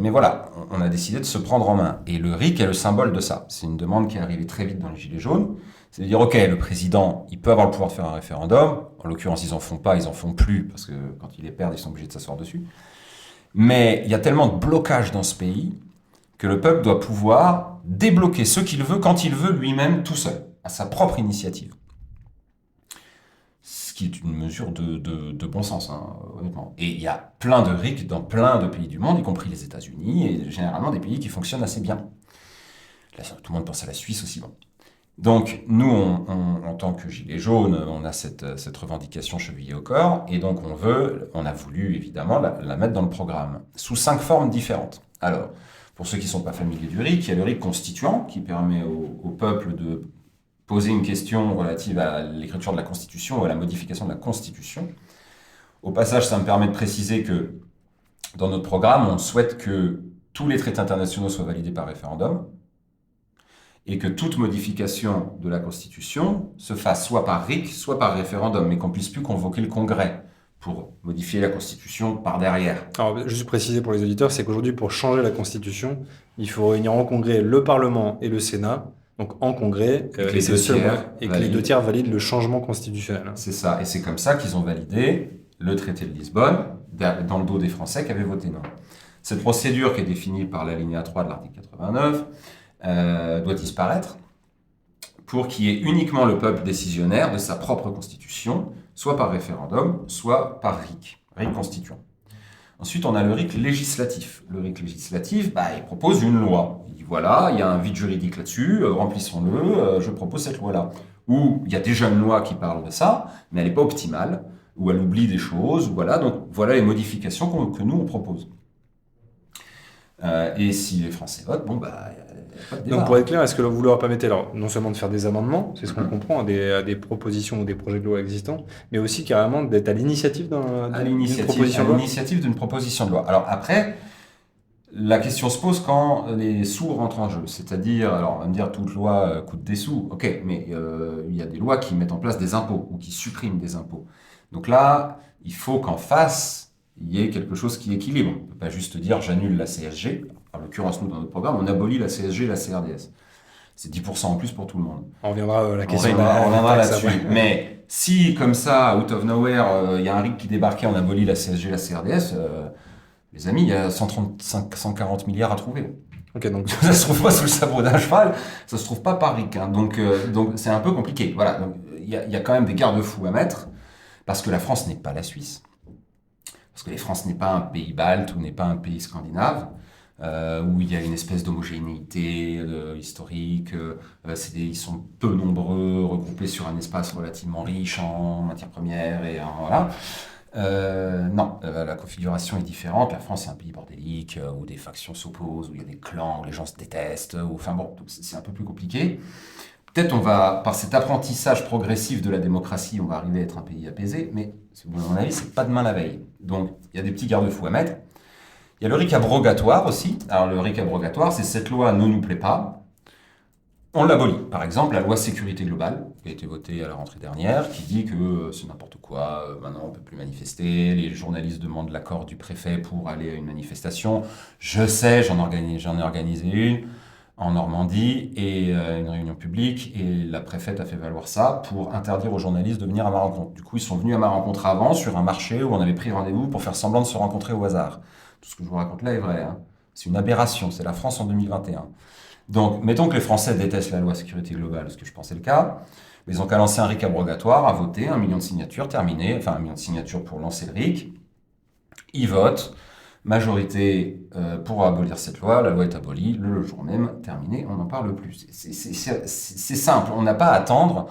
voilà, on a décidé de se prendre en main. Et le RIC est le symbole de ça. C'est une demande qui est arrivée très vite dans les Gilets jaunes. C'est de dire, OK, le président, il peut avoir le pouvoir de faire un référendum. En l'occurrence, ils n'en font pas, ils n'en font plus, parce que quand ils les perdent, ils sont obligés de s'asseoir dessus. Mais il y a tellement de blocages dans ce pays que le peuple doit pouvoir débloquer ce qu'il veut quand il veut lui-même tout seul, à sa propre initiative. Ce qui est une mesure de bon sens, hein, honnêtement. Et il y a plein de RIC dans plein de pays du monde, y compris les États-Unis, et généralement des pays qui fonctionnent assez bien. Là, tout le monde pense à la Suisse aussi. Bon. Donc, nous, en tant que Gilets jaunes, on a cette revendication chevillée au corps, et donc on a voulu évidemment la mettre dans le programme, sous 5 formes différentes. Alors, pour ceux qui ne sont pas familiers du RIC, il y a le RIC constituant, qui permet au peuple de poser une question relative à l'écriture de la Constitution ou à la modification de la Constitution. Au passage, ça me permet de préciser que dans notre programme, on souhaite que tous les traités internationaux soient validés par référendum et que toute modification de la Constitution se fasse soit par RIC, soit par référendum, mais qu'on ne puisse plus convoquer le Congrès pour modifier la Constitution par derrière.
Alors, juste préciser pour les auditeurs, c'est qu'aujourd'hui, pour changer la Constitution, il faut réunir en Congrès le Parlement et le Sénat. Donc en Congrès,
et que les
2 tiers valident le changement constitutionnel.
C'est ça, et c'est comme ça qu'ils ont validé le traité de Lisbonne, dans le dos des Français qui avaient voté non. Cette procédure qui est définie par l'alinéa 3 de l'article 89 doit disparaître pour qu'il y ait uniquement le peuple décisionnaire de sa propre constitution, soit par référendum, soit par RIC constituant. Ensuite, on a le RIC législatif. Le RIC législatif, il propose une loi. Il dit voilà, il y a un vide juridique là-dessus, remplissons-le, je propose cette loi-là. Ou il y a déjà une loi qui parle de ça, mais elle n'est pas optimale, ou elle oublie des choses, voilà. Donc voilà les modifications que nous on propose. Et si les Français votent, il n'y a pas de débat.
Donc pour être clair, est-ce que vous leur permettez alors non seulement de faire des amendements, c'est ce qu'on comprend, à des propositions ou des projets de loi existants, mais aussi carrément d'être à l'initiative d'une proposition de loi.
À l'initiative d'une proposition de loi. Alors après, la question se pose quand les sous rentrent en jeu. C'est-à-dire, alors on va me dire toute loi coûte des sous, ok, mais il y a des lois qui mettent en place des impôts ou qui suppriment des impôts. Donc là, il faut qu'en face, il y ait quelque chose qui équilibre. On ne peut pas juste dire j'annule la CSG. En l'occurrence, nous, dans notre programme, on abolit la CSG et la CRDS. C'est 10% en plus pour tout le monde.
On reviendra à la question.
On reviendra là-dessus. Mais si, comme ça, out of nowhere, il y a un RIC qui débarquait, on abolit la CSG et la CRDS, les amis, il y a 140 milliards à trouver.
Ok, donc
ça se trouve pas sous le sabot d'un cheval, ça se trouve pas par RIC. Hein. Donc c'est un peu compliqué. Voilà. Donc il y a quand même des garde-fous à mettre, parce que la France n'est pas la Suisse. Parce que la France n'est pas un pays balte ou n'est pas un pays scandinave, où il y a une espèce d'homogénéité historique, ils sont peu nombreux, regroupés sur un espace relativement riche en matières premières, et voilà. Non, la configuration est différente. La France est un pays bordélique, où des factions s'opposent, où il y a des clans, où les gens se détestent, donc c'est un peu plus compliqué. Peut-être par cet apprentissage progressif de la démocratie, on va arriver à être un pays apaisé, mais à mon avis, c'est pas demain la veille. Donc, il y a des petits garde-fous à mettre. Il y a le RIC abrogatoire aussi. Alors, le RIC abrogatoire, c'est cette loi ne nous plaît pas, on l'abolit. Par exemple, la loi sécurité globale, qui a été votée à la rentrée dernière, qui dit que c'est n'importe quoi, maintenant on ne peut plus manifester, les journalistes demandent l'accord du préfet pour aller à une manifestation. Je sais, j'en ai organisé une. en Normandie, et une réunion publique, et la préfète a fait valoir ça pour interdire aux journalistes de venir à ma rencontre. Du coup, ils sont venus à ma rencontre avant, sur un marché où on avait pris rendez-vous pour faire semblant de se rencontrer au hasard. Tout ce que je vous raconte là est vrai, hein. C'est une aberration, c'est la France en 2021. Donc, mettons que les Français détestent la loi sécurité globale, ce que je pensais le cas. Ils ont qu'à lancer un RIC abrogatoire, à voter, 1 million de signatures, terminé. Enfin, 1 million de signatures pour lancer le RIC. Ils votent. Majorité pour abolir cette loi. La loi est abolie. Le jour même, terminé. On n'en parle plus. C'est simple. On n'a pas à attendre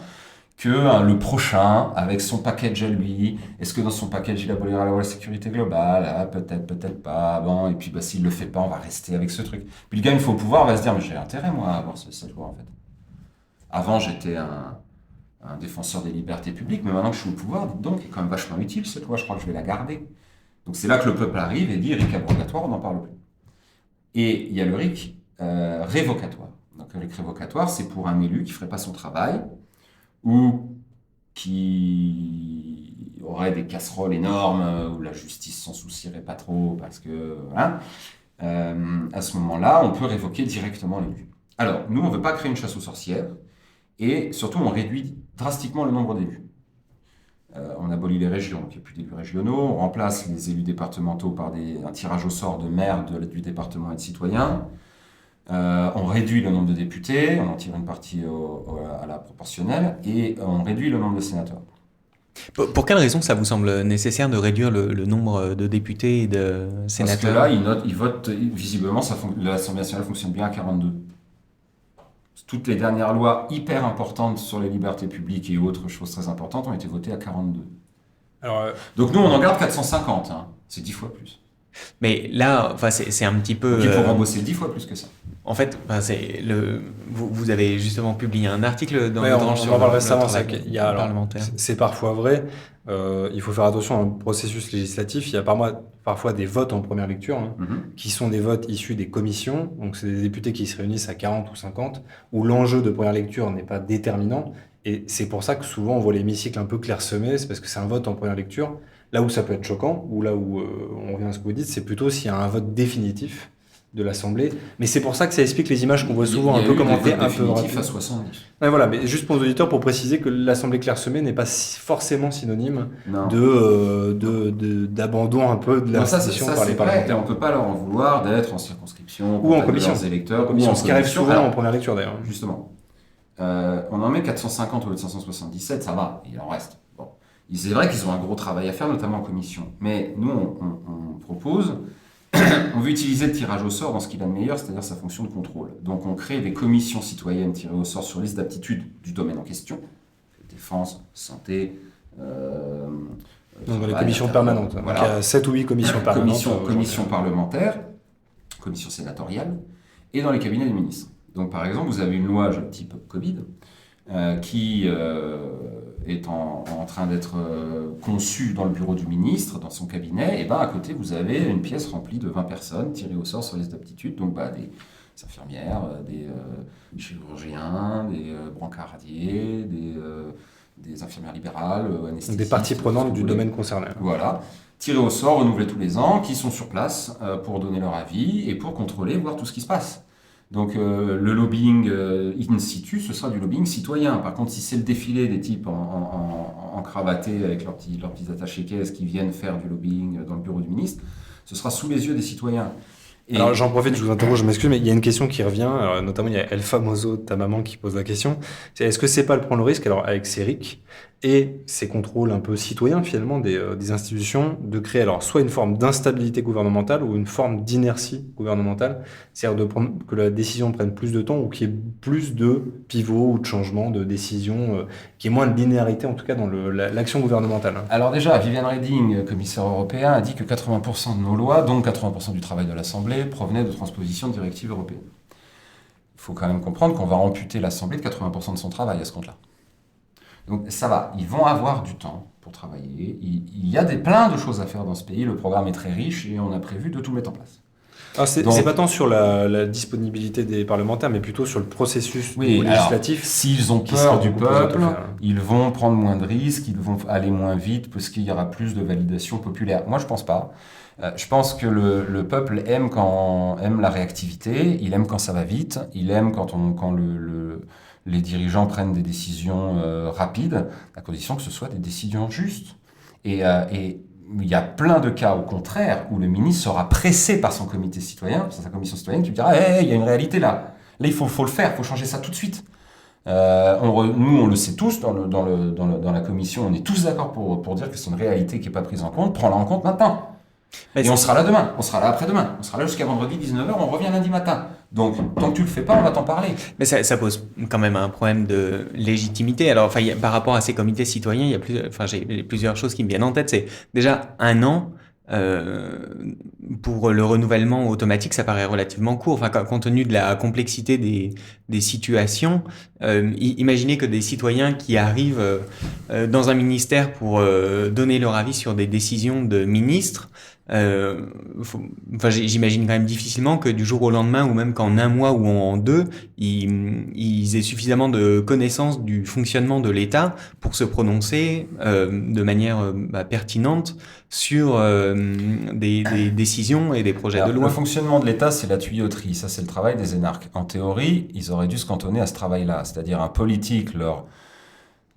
que le prochain, avec son package à lui, est-ce que dans son package, il abolira la loi de sécurité globale? Ah, peut-être, peut-être pas. Bon, et puis, s'il le fait pas, on va rester avec ce truc. Puis le gars, une fois au pouvoir, va se dire, mais j'ai intérêt, moi, à avoir cette loi, en fait. Avant, j'étais un défenseur des libertés publiques, mais maintenant que je suis au pouvoir, dites donc, il est quand même vachement utile, cette loi, je crois que je vais la garder. Donc c'est là que le peuple arrive et dit, RIC abrogatoire, on n'en parle plus. Et il y a le RIC révocatoire. Donc le RIC révocatoire, c'est pour un élu qui ne ferait pas son travail, ou qui aurait des casseroles énormes, où la justice s'en soucierait pas trop, parce que, voilà. À ce moment-là, on peut révoquer directement l'élu. Alors, nous, on ne veut pas créer une chasse aux sorcières, et surtout, on réduit drastiquement le nombre d'élus. On abolit les régions, donc il n'y a plus d'élus régionaux, on remplace les élus départementaux par un tirage au sort de maires du département et de citoyens. On réduit le nombre de députés, on en tire une partie à la proportionnelle, et on réduit le nombre de sénateurs.
Pour quelle raison ça vous semble nécessaire de réduire le nombre de députés et de sénateurs?
Parce que là, ils votent, visiblement, l'Assemblée nationale fonctionne bien à 42. Toutes les dernières lois hyper importantes sur les libertés publiques et autres choses très importantes ont été votées à 42. Alors, donc nous, on en garde 450, hein. C'est 10 fois plus.
Mais là, c'est un petit peu...
Il faut rembourser 10 fois plus que ça.
En fait, vous avez justement publié un article dans le parlementaire.
C'est parfois vrai. Il faut faire attention au processus législatif. Il y a parfois des votes en première lecture, qui sont des votes issus des commissions. Donc, c'est des députés qui se réunissent à 40 ou 50, où l'enjeu de première lecture n'est pas déterminant. Et c'est pour ça que souvent, on voit l'hémicycle un peu clairsemé. C'est parce que c'est un vote en première lecture. Là où ça peut être choquant, ou là où on revient à ce que vous dites, c'est plutôt s'il y a un vote définitif de l'Assemblée. Mais c'est pour ça que ça explique les images qu'on voit souvent un peu commentées, un peu
définitif à 70.
Ouais, voilà, mais juste pour nos auditeurs, pour préciser que l'Assemblée clairsemée n'est pas forcément synonyme d'abandon un peu de l'institution par les parlementaires.
On ne peut pas leur en vouloir d'être en circonscription
ou en commission.
Leurs électeurs,
ou en ce qui arrive souvent en première lecture d'ailleurs.
Justement. On en met 450 au lieu de 577, ça va, il en reste. Bon. C'est vrai qu'ils ont un gros travail à faire, notamment en commission. Mais nous, on propose, on veut utiliser le tirage au sort dans ce qu'il a de meilleur, c'est-à-dire sa fonction de contrôle. Donc on crée des commissions citoyennes tirées au sort sur liste d'aptitude du domaine en question, défense, santé...
donc dans les commissions permanentes. Voilà. Donc il y a 7 ou 8 commissions permanentes.
Commission parlementaire, commission sénatoriale, et dans les cabinets des ministres. Donc par exemple, vous avez une loi type Covid, qui est en train d'être conçue dans le bureau du ministre, dans son cabinet, et à côté, vous avez une pièce remplie de 20 personnes tirées au sort sur liste d'aptitude, donc des infirmières, des chirurgiens, des brancardiers, des infirmières libérales, anesthésistes.
Des parties prenantes du domaine concerné.
Voilà, tirés au sort, renouvelés tous les ans, qui sont sur place pour donner leur avis et pour contrôler, voir tout ce qui se passe. Donc le lobbying in situ, ce sera du lobbying citoyen. Par contre, si c'est le défilé des types en cravaté avec leurs petits attachés-caisses qui viennent faire du lobbying dans le bureau du ministre, ce sera sous les yeux des citoyens.
Et alors j'en profite, je vous interroge, je m'excuse, mais il y a une question qui revient, notamment il y a El Famoso, ta maman, qui pose la question. Est-ce que c'est pas le prendre le risque, alors avec ces RIC et ces contrôles un peu citoyens finalement des institutions, de créer alors soit une forme d'instabilité gouvernementale ou une forme d'inertie gouvernementale, c'est-à-dire que la décision prenne plus de temps ou qu'il y ait plus de pivots ou de changements de décision, qu'il y ait moins de linéarité en tout cas dans l'action gouvernementale.
Alors déjà, Viviane Reding, commissaire européen, a dit que 80% de nos lois, donc 80% du travail de l'Assemblée, provenaient de transposition de directives européennes. Il faut quand même comprendre qu'on va amputer l'Assemblée de 80% de son travail à ce compte-là. Donc ça va, ils vont avoir du temps pour travailler. Il y a plein de choses à faire dans ce pays, le programme est très riche et on a prévu de tout mettre en place.
Alors
Donc-
c'est pas tant sur la disponibilité des parlementaires, mais plutôt sur le processus
Oui, alors,
législatif.
s'ils ont
qui sera
peur du
proposé de
peuple,
faire.
ils vont prendre moins de risques, ils vont aller moins vite parce qu'il y aura plus de validation populaire. Moi, je pense pas. Je pense que le peuple aime la réactivité, il aime quand ça va vite, il aime quand les dirigeants prennent des décisions rapides, à condition que ce soit des décisions justes. Et il y a plein de cas, au contraire, où le ministre sera pressé par son comité citoyen, par sa commission citoyenne, qui lui dira hey, il y a une réalité là. Là, il faut le faire, il faut changer ça tout de suite. Nous, on le sait tous, dans la commission, on est tous d'accord pour dire que c'est une réalité qui n'est pas prise en compte. Prends-la en compte maintenant. Et on sera là demain, on sera là après-demain, on sera là jusqu'à vendredi 19h, on revient lundi matin. Donc, tant que tu le fais pas, on va t'en parler.
Mais ça pose quand même un problème de légitimité. Alors, enfin, par rapport à ces comités citoyens, j'ai plusieurs choses qui me viennent en tête. C'est déjà 1 an. Pour le renouvellement automatique, ça paraît relativement court. Enfin, compte tenu de la complexité des situations, imaginez que des citoyens qui arrivent dans un ministère pour donner leur avis sur des décisions de ministres, j'imagine quand même difficilement que du jour au lendemain, ou même qu'en 1 mois ou en 2, ils aient suffisamment de connaissances du fonctionnement de l'État pour se prononcer de manière pertinente sur des décisions et des projets
Alors,
de loi.
le fonctionnement de l'État, c'est la tuyauterie, ça c'est le travail des énarques. En théorie, ils auraient dû se cantonner à ce travail-là, c'est-à-dire un politique leur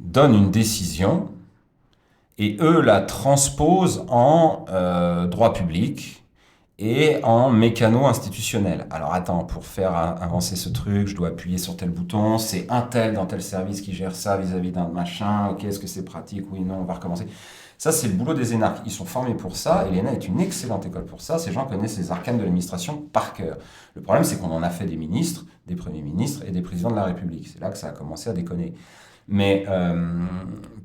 donne une décision, et eux la transposent en droit public et en mécano institutionnel. Alors attends, pour faire avancer ce truc, je dois appuyer sur tel bouton, c'est un tel dans tel service qui gère ça vis-à-vis d'un machin, ok, est-ce que c'est pratique, oui, non, on va recommencer. Ça, c'est le boulot des énarques. Ils sont formés pour ça, et l'ENA est une excellente école pour ça. Ces gens connaissent les arcanes de l'administration par cœur. Le problème, c'est qu'on en a fait des ministres, des premiers ministres et des présidents de la République. C'est là que ça a commencé à déconner. Mais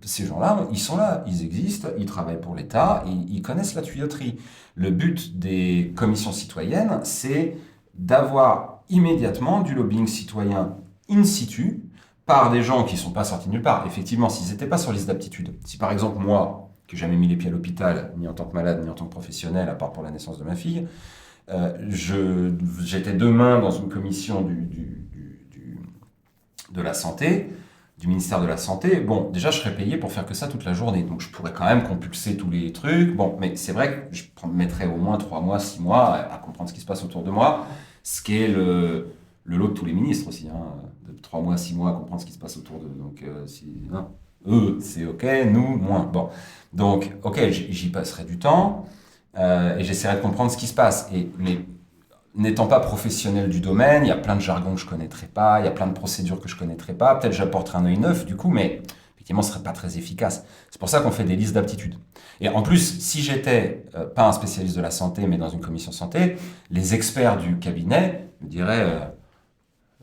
ces gens-là, ils sont là, ils existent, ils travaillent pour l'État, ils connaissent la tuyauterie. Le but des commissions citoyennes, c'est d'avoir immédiatement du lobbying citoyen in situ par des gens qui ne sont pas sortis de nulle part. Effectivement, s'ils n'étaient pas sur liste d'aptitude, si par exemple moi, qui n'ai jamais mis les pieds à l'hôpital, ni en tant que malade, ni en tant que professionnel, à part pour la naissance de ma fille, j'étais demain dans une commission de la santé, du ministère de la Santé, bon, déjà, je serais payé pour faire que ça toute la journée. Donc, je pourrais quand même compulser tous les trucs. Bon, mais c'est vrai que je mettrais au moins 3 mois, 6 mois à comprendre ce qui se passe autour de moi, ce qui est le lot de tous les ministres aussi, hein, de 3 mois, 6 mois à comprendre ce qui se passe autour d'eux. Donc, eux, c'est OK, nous, moins. Bon, donc, OK, j'y passerai du temps et j'essaierai de comprendre ce qui se passe. Mais n'étant pas professionnel du domaine, il y a plein de jargons que je ne connaîtrais pas, il y a plein de procédures que je ne connaîtrais pas. Peut-être j'apporterai un œil neuf, du coup, mais effectivement, ce ne serait pas très efficace. C'est pour ça qu'on fait des listes d'aptitudes. Et en plus, si j'étais pas un spécialiste de la santé, mais dans une commission santé, les experts du cabinet me diraient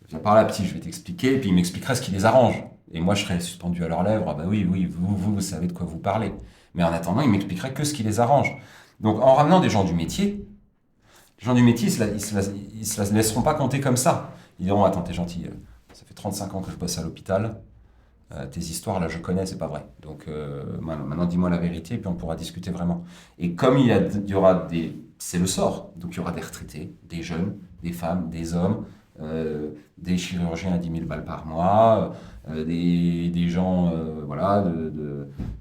viens par là, petit, je vais t'expliquer, et puis ils m'expliqueraient ce qui les arrange. Et moi, je serais suspendu à leurs lèvres. Ah bah oui, vous savez de quoi vous parlez. Mais en attendant, ils m'expliqueraient que ce qui les arrange. Donc, en ramenant des gens du métier, les gens du métier, ils se la laisseront pas compter comme ça. Ils diront, attends, t'es gentil, ça fait 35 ans que je bosse à l'hôpital, tes histoires, là, je connais, c'est pas vrai. Donc, maintenant, dis-moi la vérité, et puis on pourra discuter vraiment. Et comme il y aura c'est le sort, donc il y aura des retraités, des jeunes, des femmes, des hommes, des chirurgiens à 10 000 balles par mois, des gens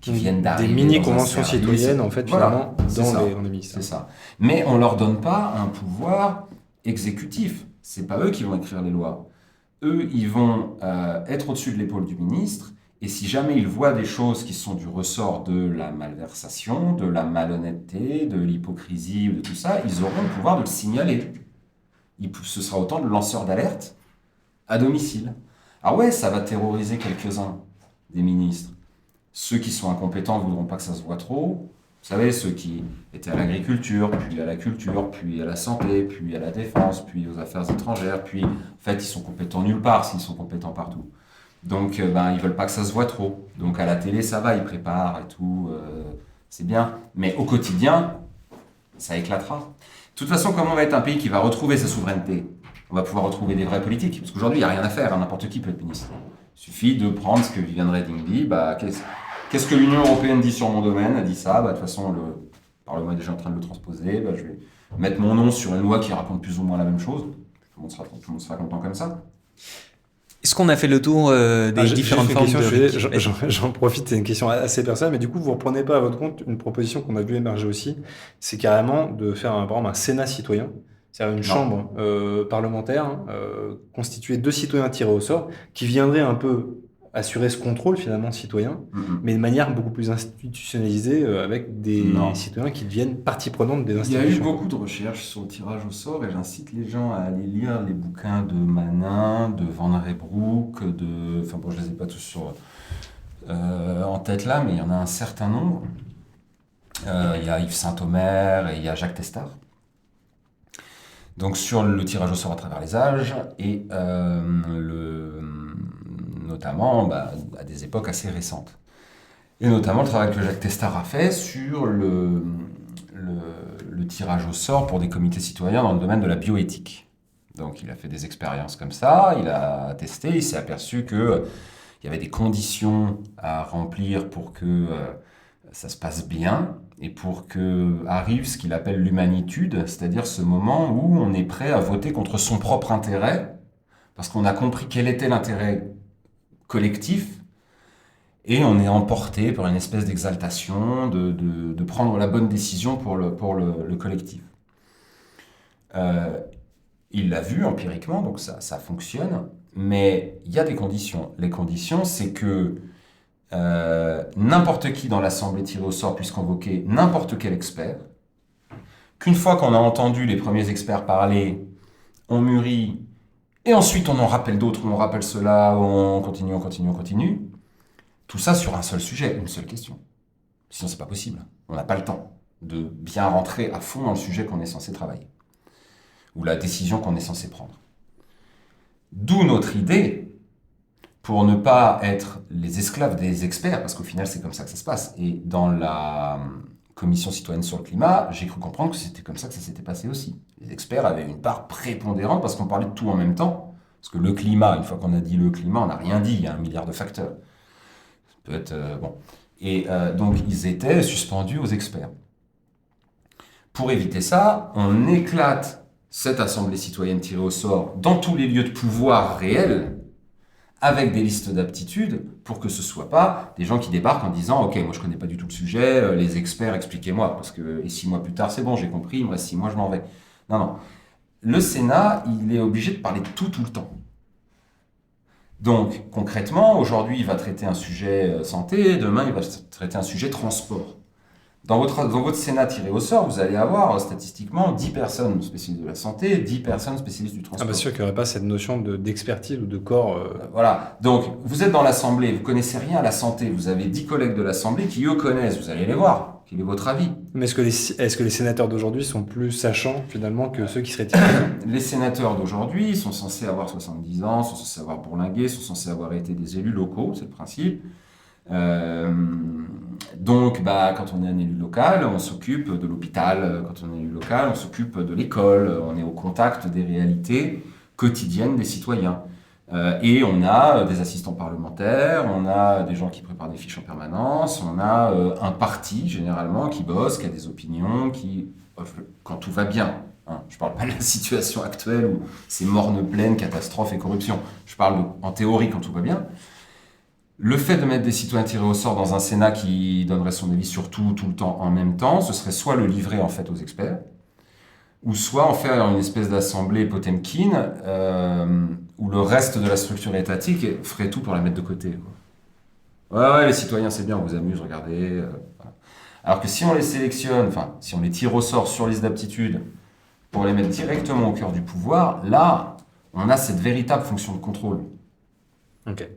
qui viennent d'arriver.
Des mini-conventions citoyennes, en fait, finalement,
voilà,
dans les ministères.
C'est ça. Mais on ne leur donne pas un pouvoir exécutif. Ce n'est pas eux qui vont écrire les lois. Eux, ils vont être au-dessus de l'épaule du ministre, et si jamais ils voient des choses qui sont du ressort de la malversation, de la malhonnêteté, de l'hypocrisie ou de tout ça, ils auront le pouvoir de le signaler. Ce sera autant de lanceurs d'alerte à domicile. Ah ouais, ça va terroriser quelques-uns des ministres. Ceux qui sont incompétents ne voudront pas que ça se voit trop. Vous savez, ceux qui étaient à l'agriculture, puis à la culture, puis à la santé, puis à la défense, puis aux affaires étrangères, puis en fait, ils sont compétents nulle part s'ils sont compétents partout. Donc, ils ne veulent pas que ça se voit trop. Donc, à la télé, ça va, ils préparent et tout, c'est bien. Mais au quotidien, ça éclatera. De toute façon, comme on va être un pays qui va retrouver sa souveraineté, on va pouvoir retrouver des vrais politiques. Parce qu'aujourd'hui, il n'y a rien à faire, hein, n'importe qui peut être ministre. Il suffit de prendre ce que Viviane Reding dit. Qu'est-ce que l'Union européenne dit sur mon domaine? Elle dit ça. De toute façon, le Parlement est déjà en train de le transposer. mettre mon nom sur une loi qui raconte plus ou moins la même chose. Tout le monde sera content comme ça.
Est-ce qu'on a fait le tour des différentes formes de...
J'en profite, c'est une question assez personnelle, mais du coup, vous ne reprenez pas à votre compte une proposition qu'on a vu émerger aussi, c'est carrément de faire par exemple un Sénat citoyen, c'est-à-dire une chambre parlementaire constituée de citoyens tirés au sort, qui viendrait un peu assurer ce contrôle finalement citoyen, mais de manière beaucoup plus institutionnalisée, avec des citoyens qui deviennent partie prenante des institutions.
Il y a eu beaucoup de recherches sur le tirage au sort et j'incite les gens à aller lire les bouquins de Manin, de Van Reybrouck, enfin bon, je les ai pas tous en tête là, mais il y en a un certain nombre. Il y a Yves Saint-Omer et il y a Jacques Testard. Donc sur le tirage au sort à travers les âges et notamment à des époques assez récentes. Et notamment le travail que Jacques Testard a fait sur le tirage au sort pour des comités citoyens dans le domaine de la bioéthique. Donc il a fait des expériences comme ça, il a testé, il s'est aperçu qu'il y avait des conditions à remplir pour que ça se passe bien et pour que arrive ce qu'il appelle l'humanitude, c'est-à-dire ce moment où on est prêt à voter contre son propre intérêt, parce qu'on a compris quel était l'intérêt collectif, et on est emporté par une espèce d'exaltation de prendre la bonne décision pour le collectif. Il l'a vu empiriquement, donc ça fonctionne, mais il y a des conditions. Les conditions, c'est que n'importe qui dans l'Assemblée tirée au sort puisse convoquer n'importe quel expert, qu'une fois qu'on a entendu les premiers experts parler, on mûrit, et ensuite on en rappelle d'autres, on rappelle cela, on continue. Tout ça sur un seul sujet, une seule question. Sinon c'est pas possible, on n'a pas le temps de bien rentrer à fond dans le sujet qu'on est censé travailler, ou la décision qu'on est censé prendre. D'où notre idée, pour ne pas être les esclaves des experts, parce qu'au final c'est comme ça que ça se passe. Et dans la commission citoyenne sur le climat, j'ai cru comprendre que c'était comme ça que ça s'était passé aussi. Les experts avaient une part prépondérante parce qu'on parlait de tout en même temps. Parce que le climat, une fois qu'on a dit le climat, on n'a rien dit, il y a 1 milliard de facteurs. Ça peut être bon. Et donc ils étaient suspendus aux experts. Pour éviter ça, on éclate cette assemblée citoyenne tirée au sort dans tous les lieux de pouvoir réels, avec des listes d'aptitudes, pour que ce ne soit pas des gens qui débarquent en disant « Ok, moi je ne connais pas du tout le sujet, les experts, expliquez-moi, parce que et 6 mois plus tard, c'est bon, j'ai compris, il me reste 6 mois, je m'en vais. » Non. Le Sénat, il est obligé de parler de tout le temps. Donc, concrètement, aujourd'hui, il va traiter un sujet santé, demain, il va traiter un sujet transport. Dans votre Sénat tiré au sort, vous allez avoir statistiquement 10 personnes spécialistes de la santé, 10 personnes spécialistes du transport.
Ah, bien sûr qu'il n'y aurait pas cette notion d'expertise ou de corps.
Voilà. Donc, vous êtes dans l'Assemblée, vous ne connaissez rien à la santé, vous avez 10 collègues de l'Assemblée qui, eux, connaissent, vous allez les voir. Quel est votre avis?
Mais est-ce que les sénateurs d'aujourd'hui sont plus sachants, finalement, que ceux qui seraient tirés au sort?
Les sénateurs d'aujourd'hui sont censés avoir 70 ans, sont censés avoir bourlingué, sont censés avoir été des élus locaux, c'est le principe. Donc, quand on est un élu local, on s'occupe de l'hôpital. Quand on est élu local, on s'occupe de l'école. On est au contact des réalités quotidiennes des citoyens. Et on a des assistants parlementaires, on a des gens qui préparent des fiches en permanence, on a un parti, généralement, qui bosse, qui a des opinions, quand tout va bien. Hein. Je ne parle pas de la situation actuelle où c'est morne pleine, catastrophe et corruption. Je parle en théorie quand tout va bien. Le fait de mettre des citoyens tirés au sort dans un Sénat qui donnerait son avis sur tout le temps en même temps, ce serait soit le livrer en fait aux experts, ou soit en faire une espèce d'assemblée Potemkin où le reste de la structure étatique ferait tout pour la mettre de côté. Ouais, les citoyens c'est bien, on vous amuse, regardez. Voilà. Alors que si on les sélectionne, si on les tire au sort sur liste d'aptitude pour les mettre directement au cœur du pouvoir, là, on a cette véritable fonction de contrôle.
Ok.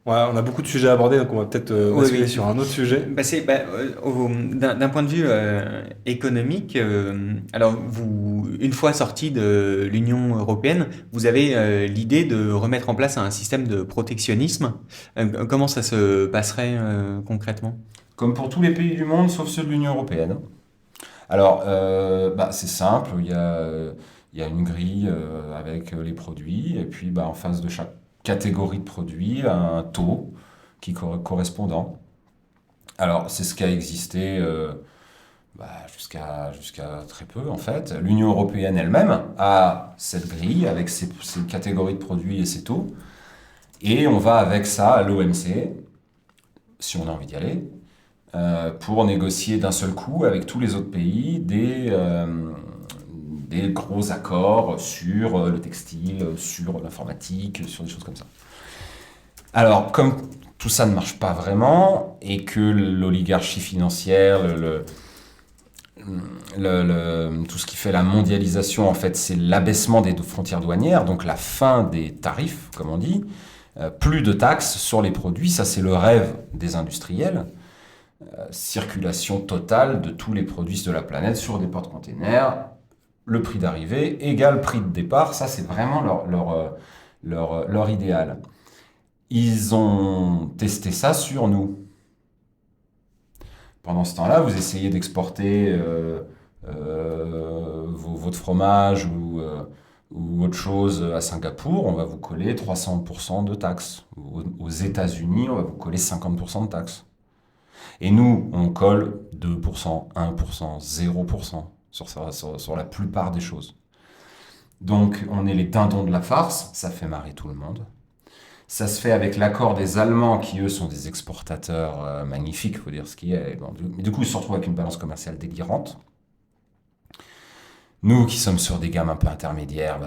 Ouais, on a beaucoup de sujets à aborder, donc on va peut-être basculer sur un autre sujet.
D'un point de vue économique, alors une fois sorti de l'Union européenne, vous avez l'idée de remettre en place un système de protectionnisme. Comment ça se passerait concrètement?
Comme pour tous les pays du monde, sauf ceux de l'Union européenne. Alors, c'est simple, il y a une grille avec les produits, et puis en face de chaque catégorie de produits, un taux qui correspondant. Alors, c'est ce qui a existé Jusqu'à très peu, en fait. L'Union européenne elle-même a cette grille avec ses catégories de produits et ses taux. Et on va avec ça à l'OMC, si on a envie d'y aller, pour négocier d'un seul coup avec tous les autres pays des gros accords sur le textile, sur l'informatique, sur des choses comme ça. Alors, comme tout ça ne marche pas vraiment et que l'oligarchie financière, tout ce qui fait la mondialisation, en fait, c'est l'abaissement des frontières douanières, donc la fin des tarifs, comme on dit, plus de taxes sur les produits, ça c'est le rêve des industriels. Circulation totale de tous les produits de la planète sur des porte-containers, le prix d'arrivée égale prix de départ, ça c'est vraiment leur idéal. Ils ont testé ça sur nous. Pendant ce temps-là, vous essayez d'exporter votre fromage ou autre chose à Singapour, on va vous coller 300% de taxes. Aux États-Unis, on va vous coller 50% de taxes. Et nous, on colle 2%, 1%, 0% sur la plupart des choses. Donc, on est les dindons de la farce, ça fait marrer tout le monde. Ça se fait avec l'accord des Allemands, qui eux sont des exportateurs magnifiques, il faut dire ce qui est. Bon, mais du coup, ils se retrouvent avec une balance commerciale délirante. Nous, qui sommes sur des gammes un peu intermédiaires,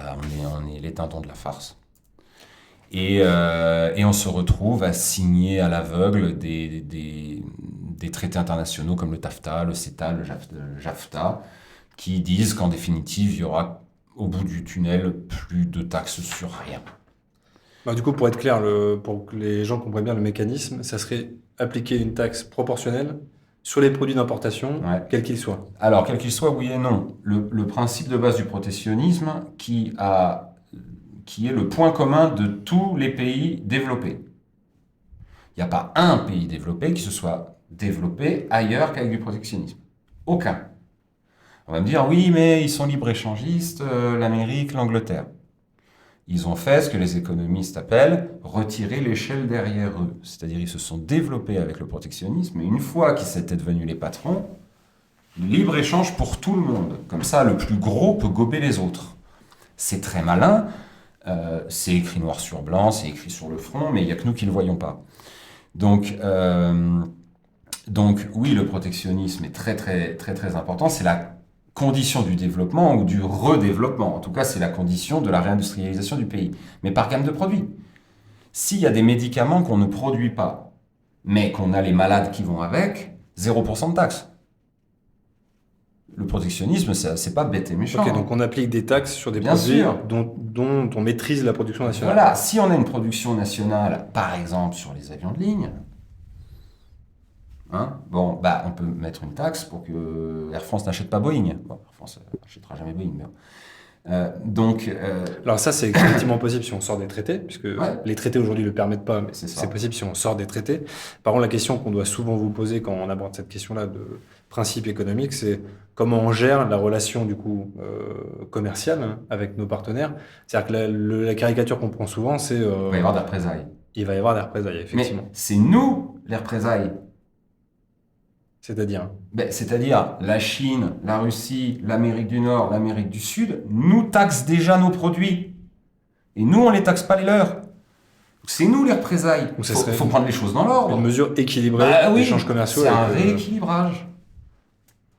on est les dindons de la farce. Et on se retrouve à signer à l'aveugle des traités internationaux comme le TAFTA, le CETA, le JAFTA, qui disent qu'en définitive, il y aura au bout du tunnel plus de taxes sur rien.
Du coup, pour être clair, pour que les gens comprennent bien le mécanisme, ça serait appliquer une taxe proportionnelle sur les produits d'importation, quels qu'ils soient.
Alors, quels qu'ils soient, oui et non. Le principe de base du protectionnisme qui est le point commun de tous les pays développés. Il n'y a pas un pays développé qui se soit développé ailleurs qu'avec du protectionnisme. Aucun. On va me dire, oui, mais ils sont libre-échangistes, l'Amérique, l'Angleterre. Ils ont fait ce que les économistes appellent retirer l'échelle derrière eux. C'est-à-dire ils se sont développés avec le protectionnisme, et une fois qu'ils étaient devenus les patrons, libre-échange pour tout le monde. Comme ça, le plus gros peut gober les autres. C'est très malin, c'est écrit noir sur blanc, c'est écrit sur le front, mais il n'y a que nous qui ne le voyons pas. Donc oui, le protectionnisme est très, très, très, très important. C'est la condition du développement ou du redéveloppement. En tout cas, c'est la condition de la réindustrialisation du pays. Mais par gamme de produits. S'il y a des médicaments qu'on ne produit pas, mais qu'on a les malades qui vont avec, 0% de taxes. Le protectionnisme, c'est pas bête et méchant.
Ok, donc on applique des taxes sur des
Bien
produits
sûr.
dont on maîtrise la production nationale.
Voilà, si on a une production nationale, par exemple sur les avions de ligne, on peut mettre une taxe pour que Air France n'achète pas Boeing. Bon, Air France n'achètera jamais Boeing.
Alors ça, c'est effectivement possible si on sort des traités, puisque les traités aujourd'hui ne le permettent pas, mais c'est possible si on sort des traités. Par contre, la question qu'on doit souvent vous poser quand on aborde cette question-là de principe économique, c'est comment on gère la relation du coup commerciale avec nos partenaires. C'est-à-dire que la caricature qu'on prend souvent, c'est...
il va y avoir des représailles.
Il va y avoir des représailles, effectivement.
Mais c'est nous, les représailles.
C'est-à-dire
C'est-à-dire la Chine, la Russie, l'Amérique du Nord, l'Amérique du Sud nous taxent déjà nos produits. Et nous, on ne les taxe pas les leurs. C'est nous les représailles. Il faut prendre les choses dans l'ordre.
Une mesure équilibrée d'échanges commerciaux.
C'est un rééquilibrage.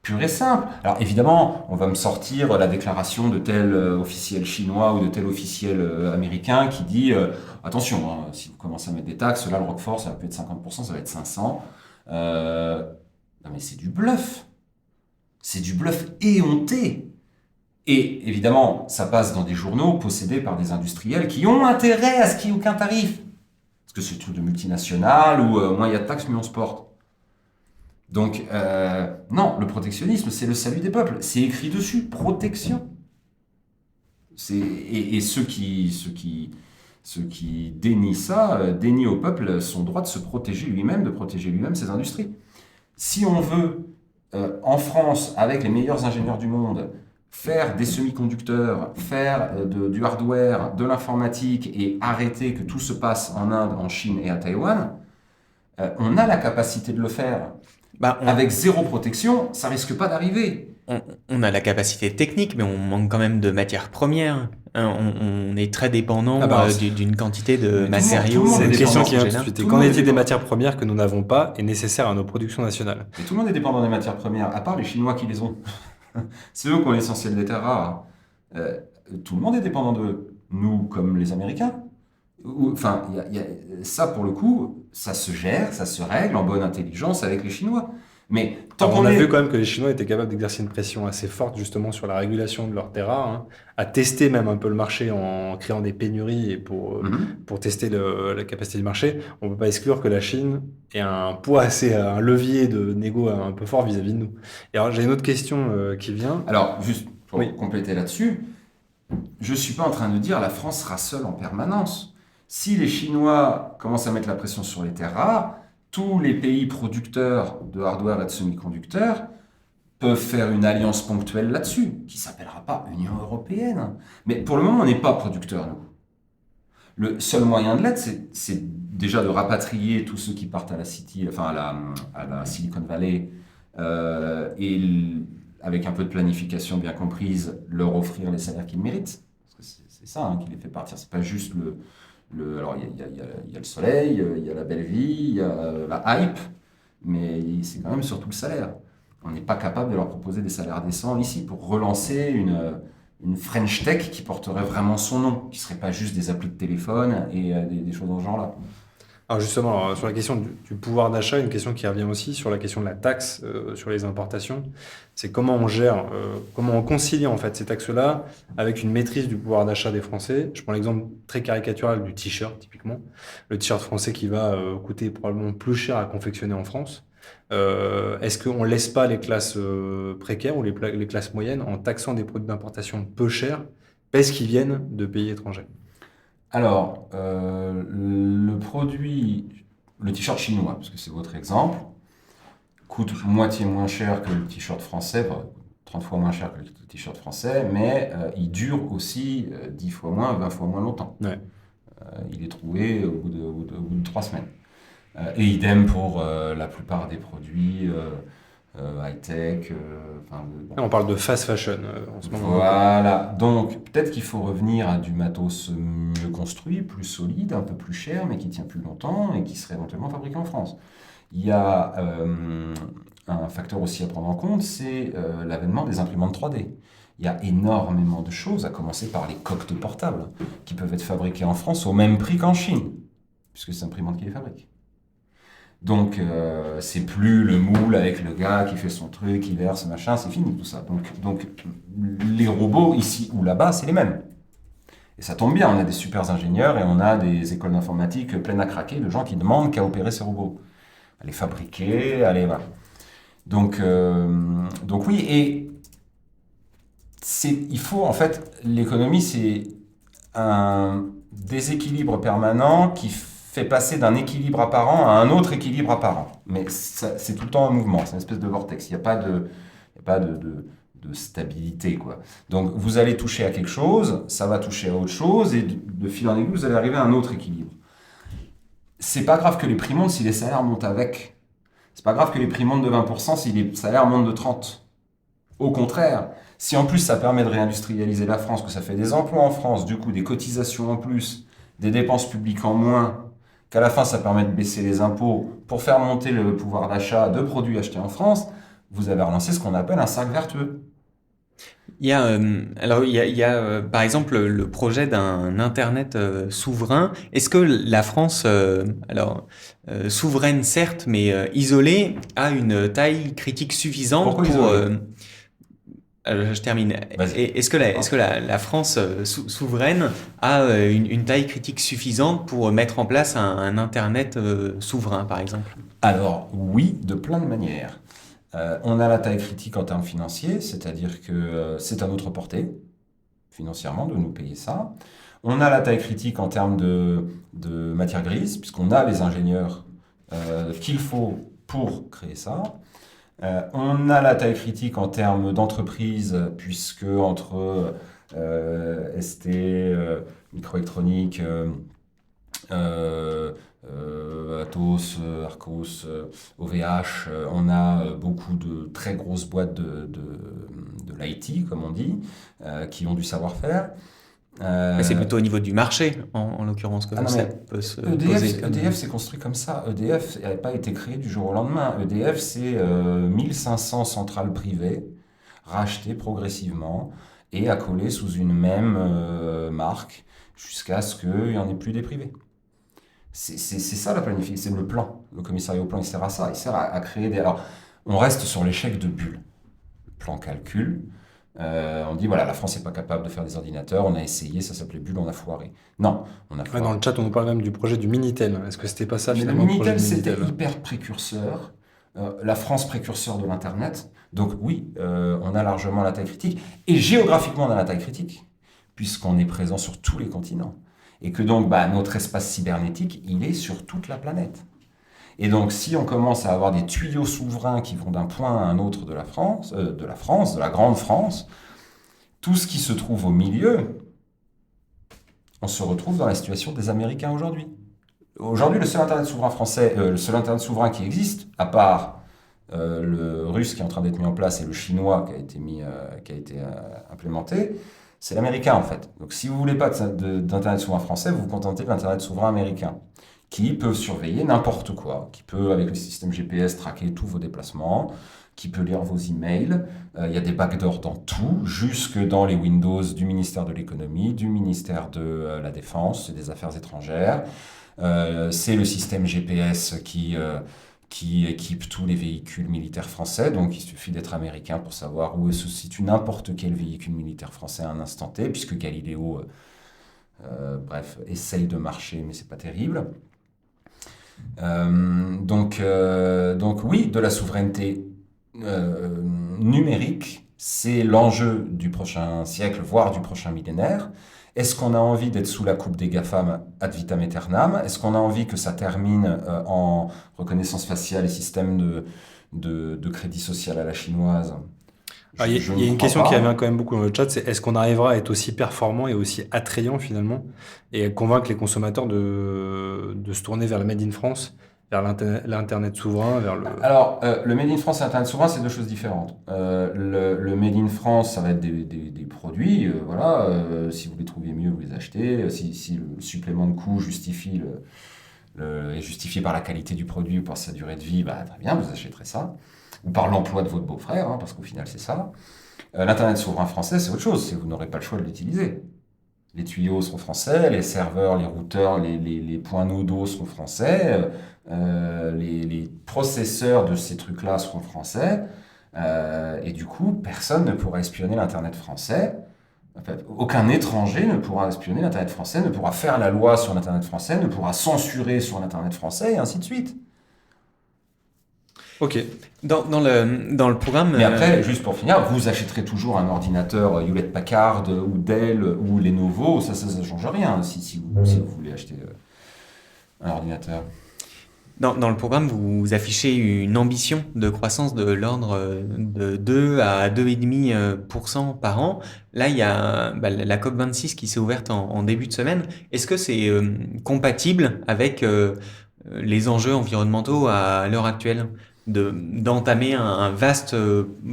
Pur et simple. Alors évidemment, on va me sortir la déclaration de tel officiel chinois ou de tel officiel américain qui dit attention, si vous commencez à mettre des taxes, là le Roquefort, ça va plus être 50%, ça va être 500%. Non mais c'est du bluff. C'est du bluff éhonté. Et évidemment, ça passe dans des journaux possédés par des industriels qui ont intérêt à ce qu'il n'y ait aucun tarif. Parce que c'est un truc de multinationales où moins il y a de taxes, mieux on se porte. Donc, non, le protectionnisme, c'est le salut des peuples. C'est écrit dessus, protection. Et ceux qui dénient ça, dénient au peuple son droit de se protéger lui-même, de protéger lui-même ses industries. Si on veut, en France, avec les meilleurs ingénieurs du monde, faire des semi-conducteurs, faire du hardware, de l'informatique et arrêter que tout se passe en Inde, en Chine et à Taïwan, on a la capacité de le faire.
Bah,
Avec zéro protection, ça risque pas d'arriver.
on a la capacité technique, mais on manque quand même de matières premières. Hein, on est très dépendant
Ah bah,
d'une quantité de
mais tout le monde-
matériaux.
tout le monde
C'est
est
une question qui vient tout de
génère.
suite.
Tout
Et
le
qu'en
monde est
est-il des
dépendant.
matières premières que nous n'avons pas et nécessaires à nos productions nationales?
Et tout le monde est dépendant des matières premières, à part les Chinois qui les ont. C'est eux qui ont l'essentiel des terres rares. Euh, Tout le monde est dépendant de nous, comme les Américains. Enfin, ça, pour le coup, ça se gère, ça se règle en bonne intelligence avec les Chinois. Mais tant
Alors, on
qu'on
a
est...
vu quand même que les Chinois étaient capables d'exercer une pression assez forte justement sur la régulation de leurs terres rares, hein, à tester même un peu le marché en créant des pénuries et
Mhm.
pour tester la capacité du marché. On ne peut pas exclure que la Chine ait un poids un levier de négo un peu fort vis-à-vis de nous. Et alors j'ai une autre question qui vient.
Alors, juste pour
Oui.
compléter là-dessus, je ne suis pas en train de dire la France sera seule en permanence. Si les Chinois commencent à mettre la pression sur les terres rares, tous les pays producteurs de hardware et de semi-conducteurs peuvent faire une alliance ponctuelle là-dessus, qui s'appellera pas Union européenne. Mais pour le moment, on n'est pas producteurs, nous. Le seul moyen de l'être, c'est déjà de rapatrier tous ceux qui partent à la City, enfin à la Silicon Valley, avec un peu de planification bien comprise, leur offrir les salaires qu'ils méritent. Parce que c'est ça qui les fait partir. C'est pas juste alors il y a le soleil, il y a la belle vie, il y a la hype, mais c'est quand même surtout le salaire. On n'est pas capable de leur proposer des salaires décents ici pour relancer une French Tech qui porterait vraiment son nom, qui ne serait pas juste des applis de téléphone et des choses dans ce genre-là.
Alors justement, alors, sur la question du pouvoir d'achat, une question qui revient aussi sur la question de la taxe sur les importations, c'est comment on gère, comment on concilie en fait ces taxes-là avec une maîtrise du pouvoir d'achat des Français. Je prends l'exemple très caricatural du t-shirt, typiquement. Le t-shirt français qui va coûter probablement plus cher à confectionner en France. Est-ce qu'on ne laisse pas les classes précaires ou les classes moyennes en taxant des produits d'importation peu chers parce qu'ils viennent de pays étrangers?
Alors, le t-shirt chinois, parce que c'est votre exemple, coûte moitié moins cher que le t-shirt français, enfin, 30 fois moins cher que le t-shirt français, mais il dure aussi 10 fois moins, 20 fois moins longtemps.
Ouais.
Il est trouvé au bout de 3 semaines. Et idem pour la plupart des produits high-tech. Bon.
On parle de fast fashion en ce moment.
Voilà, donc peut-être qu'il faut revenir à du matos mieux construit, plus solide, un peu plus cher, mais qui tient plus longtemps et qui serait éventuellement fabriqué en France. Il y a un facteur aussi à prendre en compte, c'est l'avènement des imprimantes 3D. Il y a énormément de choses, à commencer par les coques de portables, qui peuvent être fabriquées en France au même prix qu'en Chine, puisque c'est l'imprimante qui les fabrique. Donc, c'est plus le moule avec le gars qui fait son truc, qui verse, machin, c'est fini tout ça. Donc, les robots ici ou là-bas, c'est les mêmes. Et ça tombe bien, on a des super ingénieurs et on a des écoles d'informatique pleines à craquer de gens qui demandent qu'à opérer ces robots. À les fabriquer, voilà. Donc oui, et il faut, en fait, l'économie, c'est un déséquilibre permanent qui fait passer d'un équilibre apparent à un autre équilibre apparent. Mais c'est tout le temps un mouvement, c'est une espèce de vortex. Il n'y a pas de stabilité, quoi. Donc, vous allez toucher à quelque chose, ça va toucher à autre chose, et de fil en aiguille, vous allez arriver à un autre équilibre. C'est pas grave que les prix montent si les salaires montent avec. C'est pas grave que les prix montent de 20% si les salaires montent de 30%. Au contraire, si en plus ça permet de réindustrialiser la France, que ça fait des emplois en France, du coup des cotisations en plus, des dépenses publiques en moins, qu'à la fin ça permet de baisser les impôts pour faire monter le pouvoir d'achat de produits achetés en France, vous avez relancé ce qu'on appelle un cercle vertueux.
Il y a par exemple le projet d'un Internet souverain. Est-ce que la France, souveraine certes, mais isolée, a une taille critique suffisante
Pourquoi
pour...
isolée
je termine.
Vas-y.
Est-ce que la France souveraine a une taille critique suffisante pour mettre en place un Internet souverain, par exemple?
Alors oui, de plein de manières. On a la taille critique en termes financiers, c'est-à-dire que c'est à notre portée, financièrement, de nous payer ça. On a la taille critique en termes de matière grise, puisqu'on a les ingénieurs qu'il faut pour créer ça. On a la taille critique en termes d'entreprise, puisque entre ST, microélectronique, Atos, Arcos, OVH, on a beaucoup de très grosses boîtes de l'IT, comme on dit, qui ont du savoir-faire.
Mais c'est plutôt au niveau du marché, en l'occurrence, que ça peut se poser.
EDF s'est construit comme ça. EDF n'avait pas été créé du jour au lendemain. EDF, c'est 1500 centrales privées rachetées progressivement et accolées sous une même marque jusqu'à ce qu'il n'y en ait plus des privés. C'est ça la planification, c'est le plan. Le commissariat au plan, il sert à ça. Il sert à créer des... Alors, on reste sur l'échec de Bull. Le plan calcul. On dit, voilà, la France n'est pas capable de faire des ordinateurs. On a essayé, ça s'appelait Bull, on a foiré. Non, on a foiré.
Dans le chat, on nous parle même du projet du Minitel. Est-ce que c'était pas ça, finalement,
le Minitel, c'était hyper précurseur. La France précurseur de l'Internet. Donc oui, on a largement la taille critique. Et géographiquement, on a la taille critique, puisqu'on est présent sur tous les continents. Et que donc, notre espace cybernétique, il est sur toute la planète. Et donc, si on commence à avoir des tuyaux souverains qui vont d'un point à un autre de la France, de la grande France, tout ce qui se trouve au milieu, on se retrouve dans la situation des Américains aujourd'hui. Aujourd'hui, le seul Internet souverain français, le seul Internet souverain qui existe, à part le russe qui est en train d'être mis en place et le chinois qui a été implémenté, c'est l'américain en fait. Donc si vous ne voulez pas d'Internet souverain français, vous vous contentez de l'Internet souverain américain, qui peut surveiller n'importe quoi, qui peut, avec le système GPS, traquer tous vos déplacements, qui peut lire vos emails. Il y a des backdoors dans tout, jusque dans les Windows du ministère de l'économie, du ministère de la Défense et des Affaires étrangères. C'est le système GPS qui équipe tous les véhicules militaires français. Donc il suffit d'être américain pour savoir où se situe n'importe quel véhicule militaire français à un instant T, puisque Galileo, essaye de marcher, mais c'est pas terrible. Donc oui, de la souveraineté numérique, c'est l'enjeu du prochain siècle, voire du prochain millénaire. Est-ce qu'on a envie d'être sous la coupe des GAFAM ad vitam aeternam? Est-ce qu'on a envie que ça termine en reconnaissance faciale et système de crédit social à la chinoise?
Il y a une question qui revient quand même beaucoup dans le chat, c'est est-ce qu'on arrivera à être aussi performant et aussi attrayant finalement et convaincre les consommateurs de se tourner vers le Made in France, vers l'Internet souverain, vers le...
Alors, le Made in France et l'Internet souverain, c'est deux choses différentes. Le Made in France, ça va être des produits, si vous les trouvez mieux, vous les achetez. Si le supplément de coût justifie est justifié par la qualité du produit ou par sa durée de vie, très bien, vous achèterez ça. Ou par l'emploi de votre beau-frère, parce qu'au final, c'est ça. L'Internet souverain français, c'est autre chose, vous n'aurez pas le choix de l'utiliser. Les tuyaux seront français, les serveurs, les routeurs, les points nodos seront français, les processeurs de ces trucs-là seront français, et du coup, personne ne pourra espionner l'Internet français. En fait, aucun étranger ne pourra espionner l'Internet français, ne pourra faire la loi sur l'Internet français, ne pourra censurer sur l'Internet français, et ainsi de suite.
Ok.
Dans le programme...
Mais après, juste pour finir, vous achèterez toujours un ordinateur Hewlett-Packard ou Dell ou Lenovo, ça ne change rien si vous voulez acheter un ordinateur.
Dans le programme, vous affichez une ambition de croissance de l'ordre de 2 à 2,5% par an. Là, il y a la COP26 qui s'est ouverte en début de semaine. Est-ce que c'est compatible avec les enjeux environnementaux à l'heure actuelle d'entamer un vaste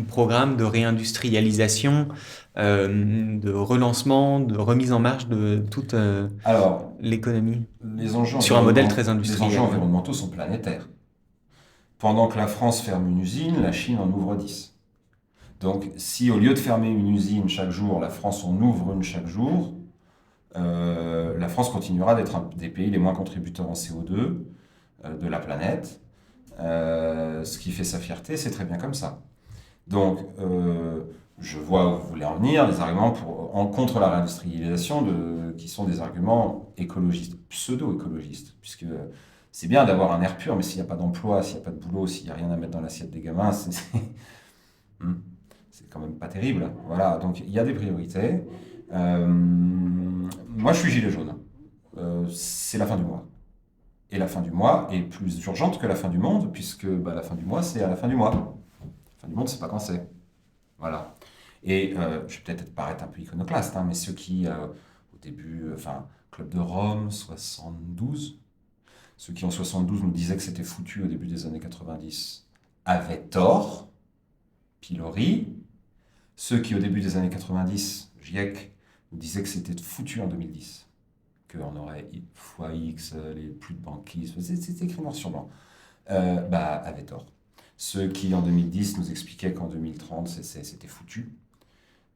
programme de réindustrialisation, de relancement, de remise en marche de toute l'économie sur un modèle très industriel.
Les enjeux environnementaux sont planétaires. Pendant que la France ferme une usine, la Chine en ouvre 10. Donc si au lieu de fermer une usine chaque jour, la France en ouvre une chaque jour, la France continuera d'être un des pays les moins contributeurs en CO2 de la planète. Ce qui fait sa fierté, c'est très bien comme ça. Donc, je vois où vous voulez en venir, les arguments contre la réindustrialisation qui sont des arguments écologistes, pseudo-écologistes, puisque c'est bien d'avoir un air pur, mais s'il n'y a pas d'emploi, s'il n'y a pas de boulot, s'il n'y a rien à mettre dans l'assiette des gamins, c'est quand même pas terrible. Voilà, donc il y a des priorités. Moi, je suis gilet jaune. C'est la fin du mois. Et la fin du mois est plus urgente que la fin du monde, puisque la fin du mois, c'est à la fin du mois. La fin du monde, c'est pas quand c'est. Voilà. Et je vais peut-être paraître un peu iconoclaste, mais ceux qui, au début, Club de Rome, 72, Ceux qui en 72 nous disaient que c'était foutu au début des années 90 avaient tort, pilori. Ceux qui au début des années 90, GIEC, nous disaient que c'était foutu en 2010, qu'on aurait fois X, plus de banquise, c'est écrit noir sur blanc, avaient tort. Ceux qui en 2010 nous expliquaient qu'en 2030 c'était foutu,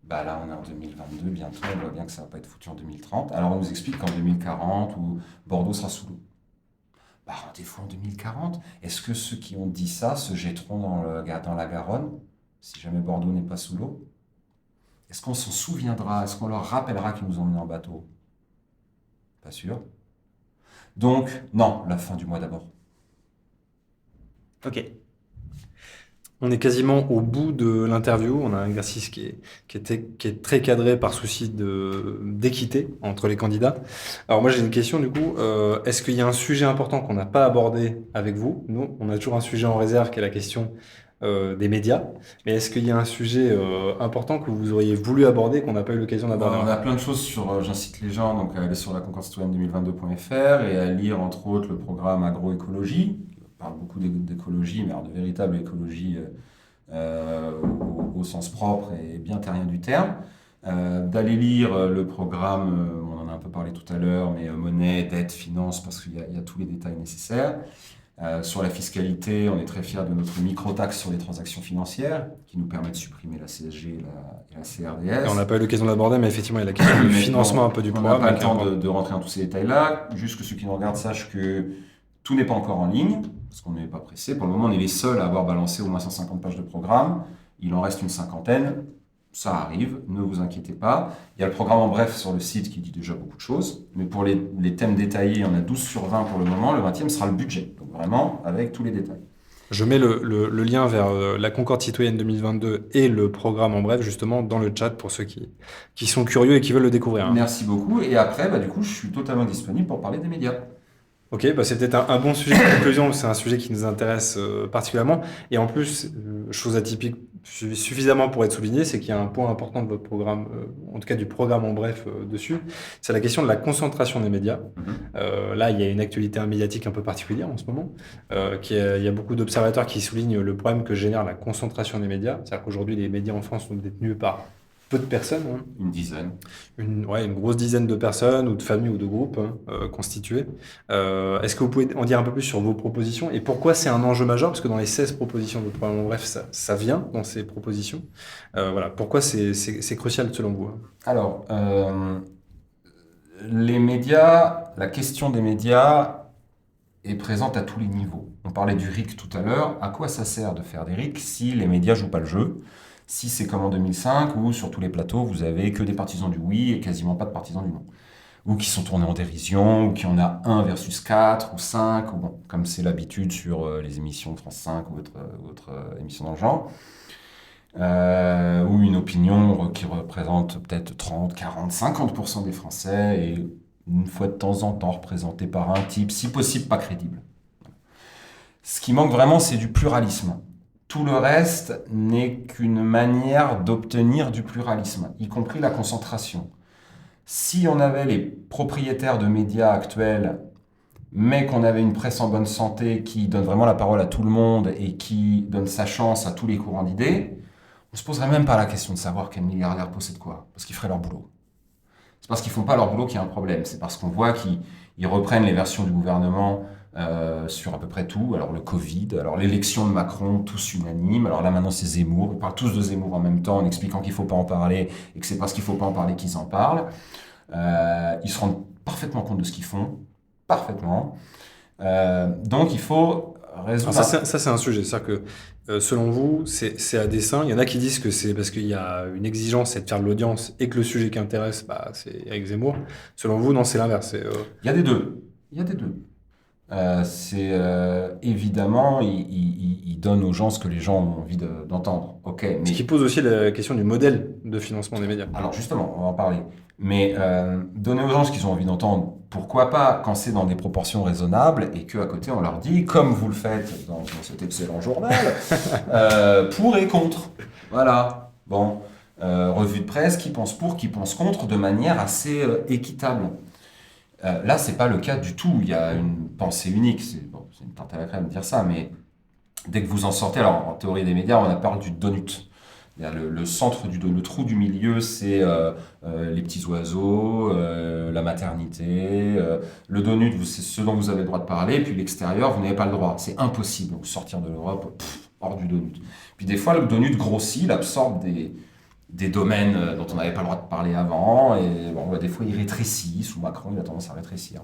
là on est en 2022 bientôt, on voit bien que ça va pas être foutu en 2030. Alors on nous explique qu'en 2040 où Bordeaux sera sous l'eau. Rendez-vous en 2040. Est-ce que ceux qui ont dit ça se jetteront dans la Garonne si jamais Bordeaux n'est pas sous l'eau? Est-ce qu'on s'en souviendra? Est-ce qu'on leur rappellera qu'ils nous ont mis en bateau? Pas sûr. Donc, non, la fin du mois d'abord.
Ok.
On est quasiment au bout de l'interview. On a un exercice qui est très cadré par souci d'équité entre les candidats. Alors moi j'ai une question du coup. Est-ce qu'il y a un sujet important qu'on n'a pas abordé avec vous? Nous, on a toujours un sujet en réserve qui est la question des médias. Mais est-ce qu'il y a un sujet important que vous auriez voulu aborder qu'on n'a pas eu l'occasion d'aborder?
On a plein de choses j'incite les gens donc à aller sur la concorde-citoyenne2022.fr et à lire entre autres le programme agroécologie. On parle beaucoup d'écologie, mais alors de véritable écologie au sens propre et bien terrien du terme. D'aller lire le programme, on en a un peu parlé tout à l'heure, mais monnaie, dette, finance, parce qu'il y a tous les détails nécessaires. Sur la fiscalité, on est très fiers de notre micro-taxe sur les transactions financières, qui nous permet de supprimer la CSG et la CRDS.
Et on n'a pas eu l'occasion d'aborder, mais effectivement, il y a la question du financement un peu du programme.
On n'a pas le temps de rentrer dans tous ces détails-là. Juste que ceux qui nous regardent sachent que tout n'est pas encore en ligne, parce qu'on n'est pas pressé. Pour le moment, on est les seuls à avoir balancé au moins 150 pages de programme. Il en reste une cinquantaine. Ça arrive, ne vous inquiétez pas. Il y a le programme en bref sur le site qui dit déjà beaucoup de choses. Mais pour les thèmes détaillés, on a 12 sur 20 pour le moment. Le 20e sera le budget. Donc vraiment, avec tous les détails.
Je mets le lien vers la Concorde citoyenne 2022 et le programme en bref, justement, dans le chat pour ceux qui sont curieux et qui veulent le découvrir.
Merci beaucoup. Et après, du coup, je suis totalement disponible pour parler des médias.
Ok, c'est peut-être un bon sujet de conclusion, c'est un sujet qui nous intéresse particulièrement. Et en plus, chose atypique suffisamment pour être souligné, c'est qu'il y a un point important de votre programme, en tout cas du programme en bref dessus, c'est la question de la concentration des médias. Là, il y a une actualité médiatique un peu particulière en ce moment. Il y a beaucoup d'observateurs qui soulignent le problème que génère la concentration des médias. C'est-à-dire qu'aujourd'hui, les médias en France sont détenus par peu de personnes.
Une dizaine.
Une grosse dizaine de personnes ou de familles ou de groupes constitués. Est-ce que vous pouvez en dire un peu plus sur vos propositions et pourquoi c'est un enjeu majeur? Parce que dans les 16 propositions de votre programme, bref, ça vient dans ces propositions. Pourquoi c'est crucial selon vous?
Alors, les médias, la question des médias est présente à tous les niveaux. On parlait du RIC tout à l'heure. À quoi ça sert de faire des RIC si les médias jouent pas le jeu? Si c'est comme en 2005, où sur tous les plateaux, vous avez que des partisans du oui et quasiment pas de partisans du non. Ou qui sont tournés en dérision, ou qui en a 1 versus 4 ou 5, ou comme c'est l'habitude sur les émissions de France 5 ou autre émission dans le genre. Ou une opinion qui représente peut-être 30, 40, 50% des Français, et une fois de temps en temps représentée par un type, si possible pas crédible. Ce qui manque vraiment, c'est du pluralisme. Tout le reste n'est qu'une manière d'obtenir du pluralisme, y compris la concentration. Si on avait les propriétaires de médias actuels, mais qu'on avait une presse en bonne santé qui donne vraiment la parole à tout le monde et qui donne sa chance à tous les courants d'idées, on ne se poserait même pas la question de savoir quel milliardaire possède quoi, parce qu'ils feraient leur boulot. C'est parce qu'ils ne font pas leur boulot qu'il y a un problème, c'est parce qu'on voit qu'ils reprennent les versions du gouvernement sur à peu près tout. Alors le Covid, alors l'élection de Macron, tous unanimes. Alors là maintenant c'est Zemmour, ils parlent tous de Zemmour en même temps en expliquant qu'il ne faut pas en parler et que c'est parce qu'il ne faut pas en parler qu'ils en parlent. Ils se rendent parfaitement compte de ce qu'ils font, parfaitement. Donc il faut résoudre...
Ça c'est un sujet, c'est-à-dire que selon vous, c'est à dessein. Il y en a qui disent que c'est parce qu'il y a une exigence, c'est de faire de l'audience et que le sujet qui intéresse, c'est Éric Zemmour. Selon vous, non, c'est l'inverse.
Il y a des deux. Évidemment, il donne aux gens ce que les gens ont envie d'entendre. Mais...
Ce qui pose aussi la question du modèle de financement des médias.
Alors justement, on va en parler. Mais donner aux gens ce qu'ils ont envie d'entendre, pourquoi pas quand c'est dans des proportions raisonnables et qu'à côté on leur dit, comme vous le faites dans cet excellent journal, pour et contre. Voilà. Revue de presse, qui pense pour, qui pense contre, de manière assez équitable. Là, c'est pas le cas du tout. Il y a une pensée unique. C'est une tarte à la crème de dire ça, mais dès que vous en sortez, alors en théorie des médias, on parle du donut. Le centre le trou du milieu, c'est les petits oiseaux, la maternité. Le donut, c'est ce dont vous avez le droit de parler. Et puis l'extérieur, vous n'avez pas le droit. C'est impossible. Donc sortir de l'Europe, hors du donut. Puis des fois, le donut grossit, il absorbe des domaines dont on n'avait pas le droit de parler avant. Et bon, des fois, il rétrécit. Sous Macron, il a tendance à rétrécir.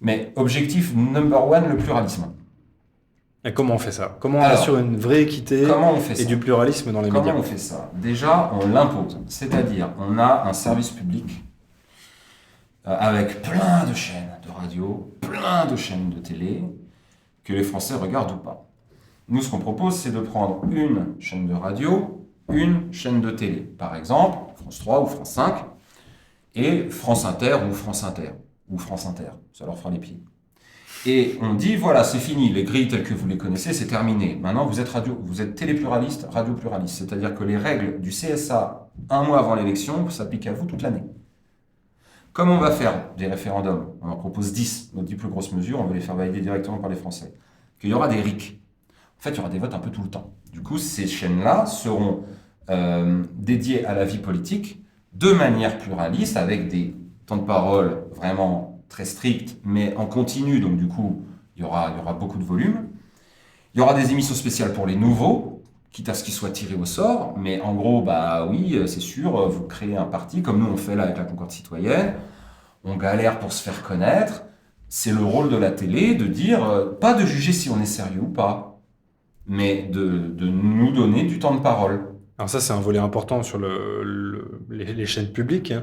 Mais objectif number one, le pluralisme.
Et comment on fait ça? Comment on assure une vraie équité et du pluralisme dans les médias?
Comment on fait ça? Déjà, on l'impose. C'est-à-dire, on a un service public avec plein de chaînes de radio, plein de chaînes de télé, que les Français regardent ou pas. Nous, ce qu'on propose, c'est de prendre une chaîne de radio, une chaîne de télé. Par exemple, France 3 ou France 5, et France Inter ou France Inter. Ou France Inter, ça leur fera les pieds. Et on dit, voilà, c'est fini, les grilles telles que vous les connaissez, c'est terminé. Maintenant, vous êtes télépluraliste, radio-pluraliste. C'est-à-dire que les règles du CSA, un mois avant l'élection, s'appliquent à vous toute l'année. Comme on va faire des référendums, on en propose 10, nos 10 plus grosses mesures, on va les faire valider directement par les Français. Qu'il y aura des RIC. En fait, il y aura des votes un peu tout le temps. Du coup, ces chaînes-là seront dédiées à la vie politique de manière pluraliste, avec des temps de parole vraiment très strict, mais en continu, donc du coup, il y aura beaucoup de volume. Il y aura des émissions spéciales pour les nouveaux, quitte à ce qu'ils soient tirés au sort, mais en gros, bah oui, c'est sûr, vous créez un parti, comme nous on fait là avec la Concorde citoyenne, on galère pour se faire connaître, c'est le rôle de la télé de dire, pas de juger si on est sérieux ou pas, mais de nous donner du temps de parole.
Alors ça, c'est un volet important sur les chaînes publiques.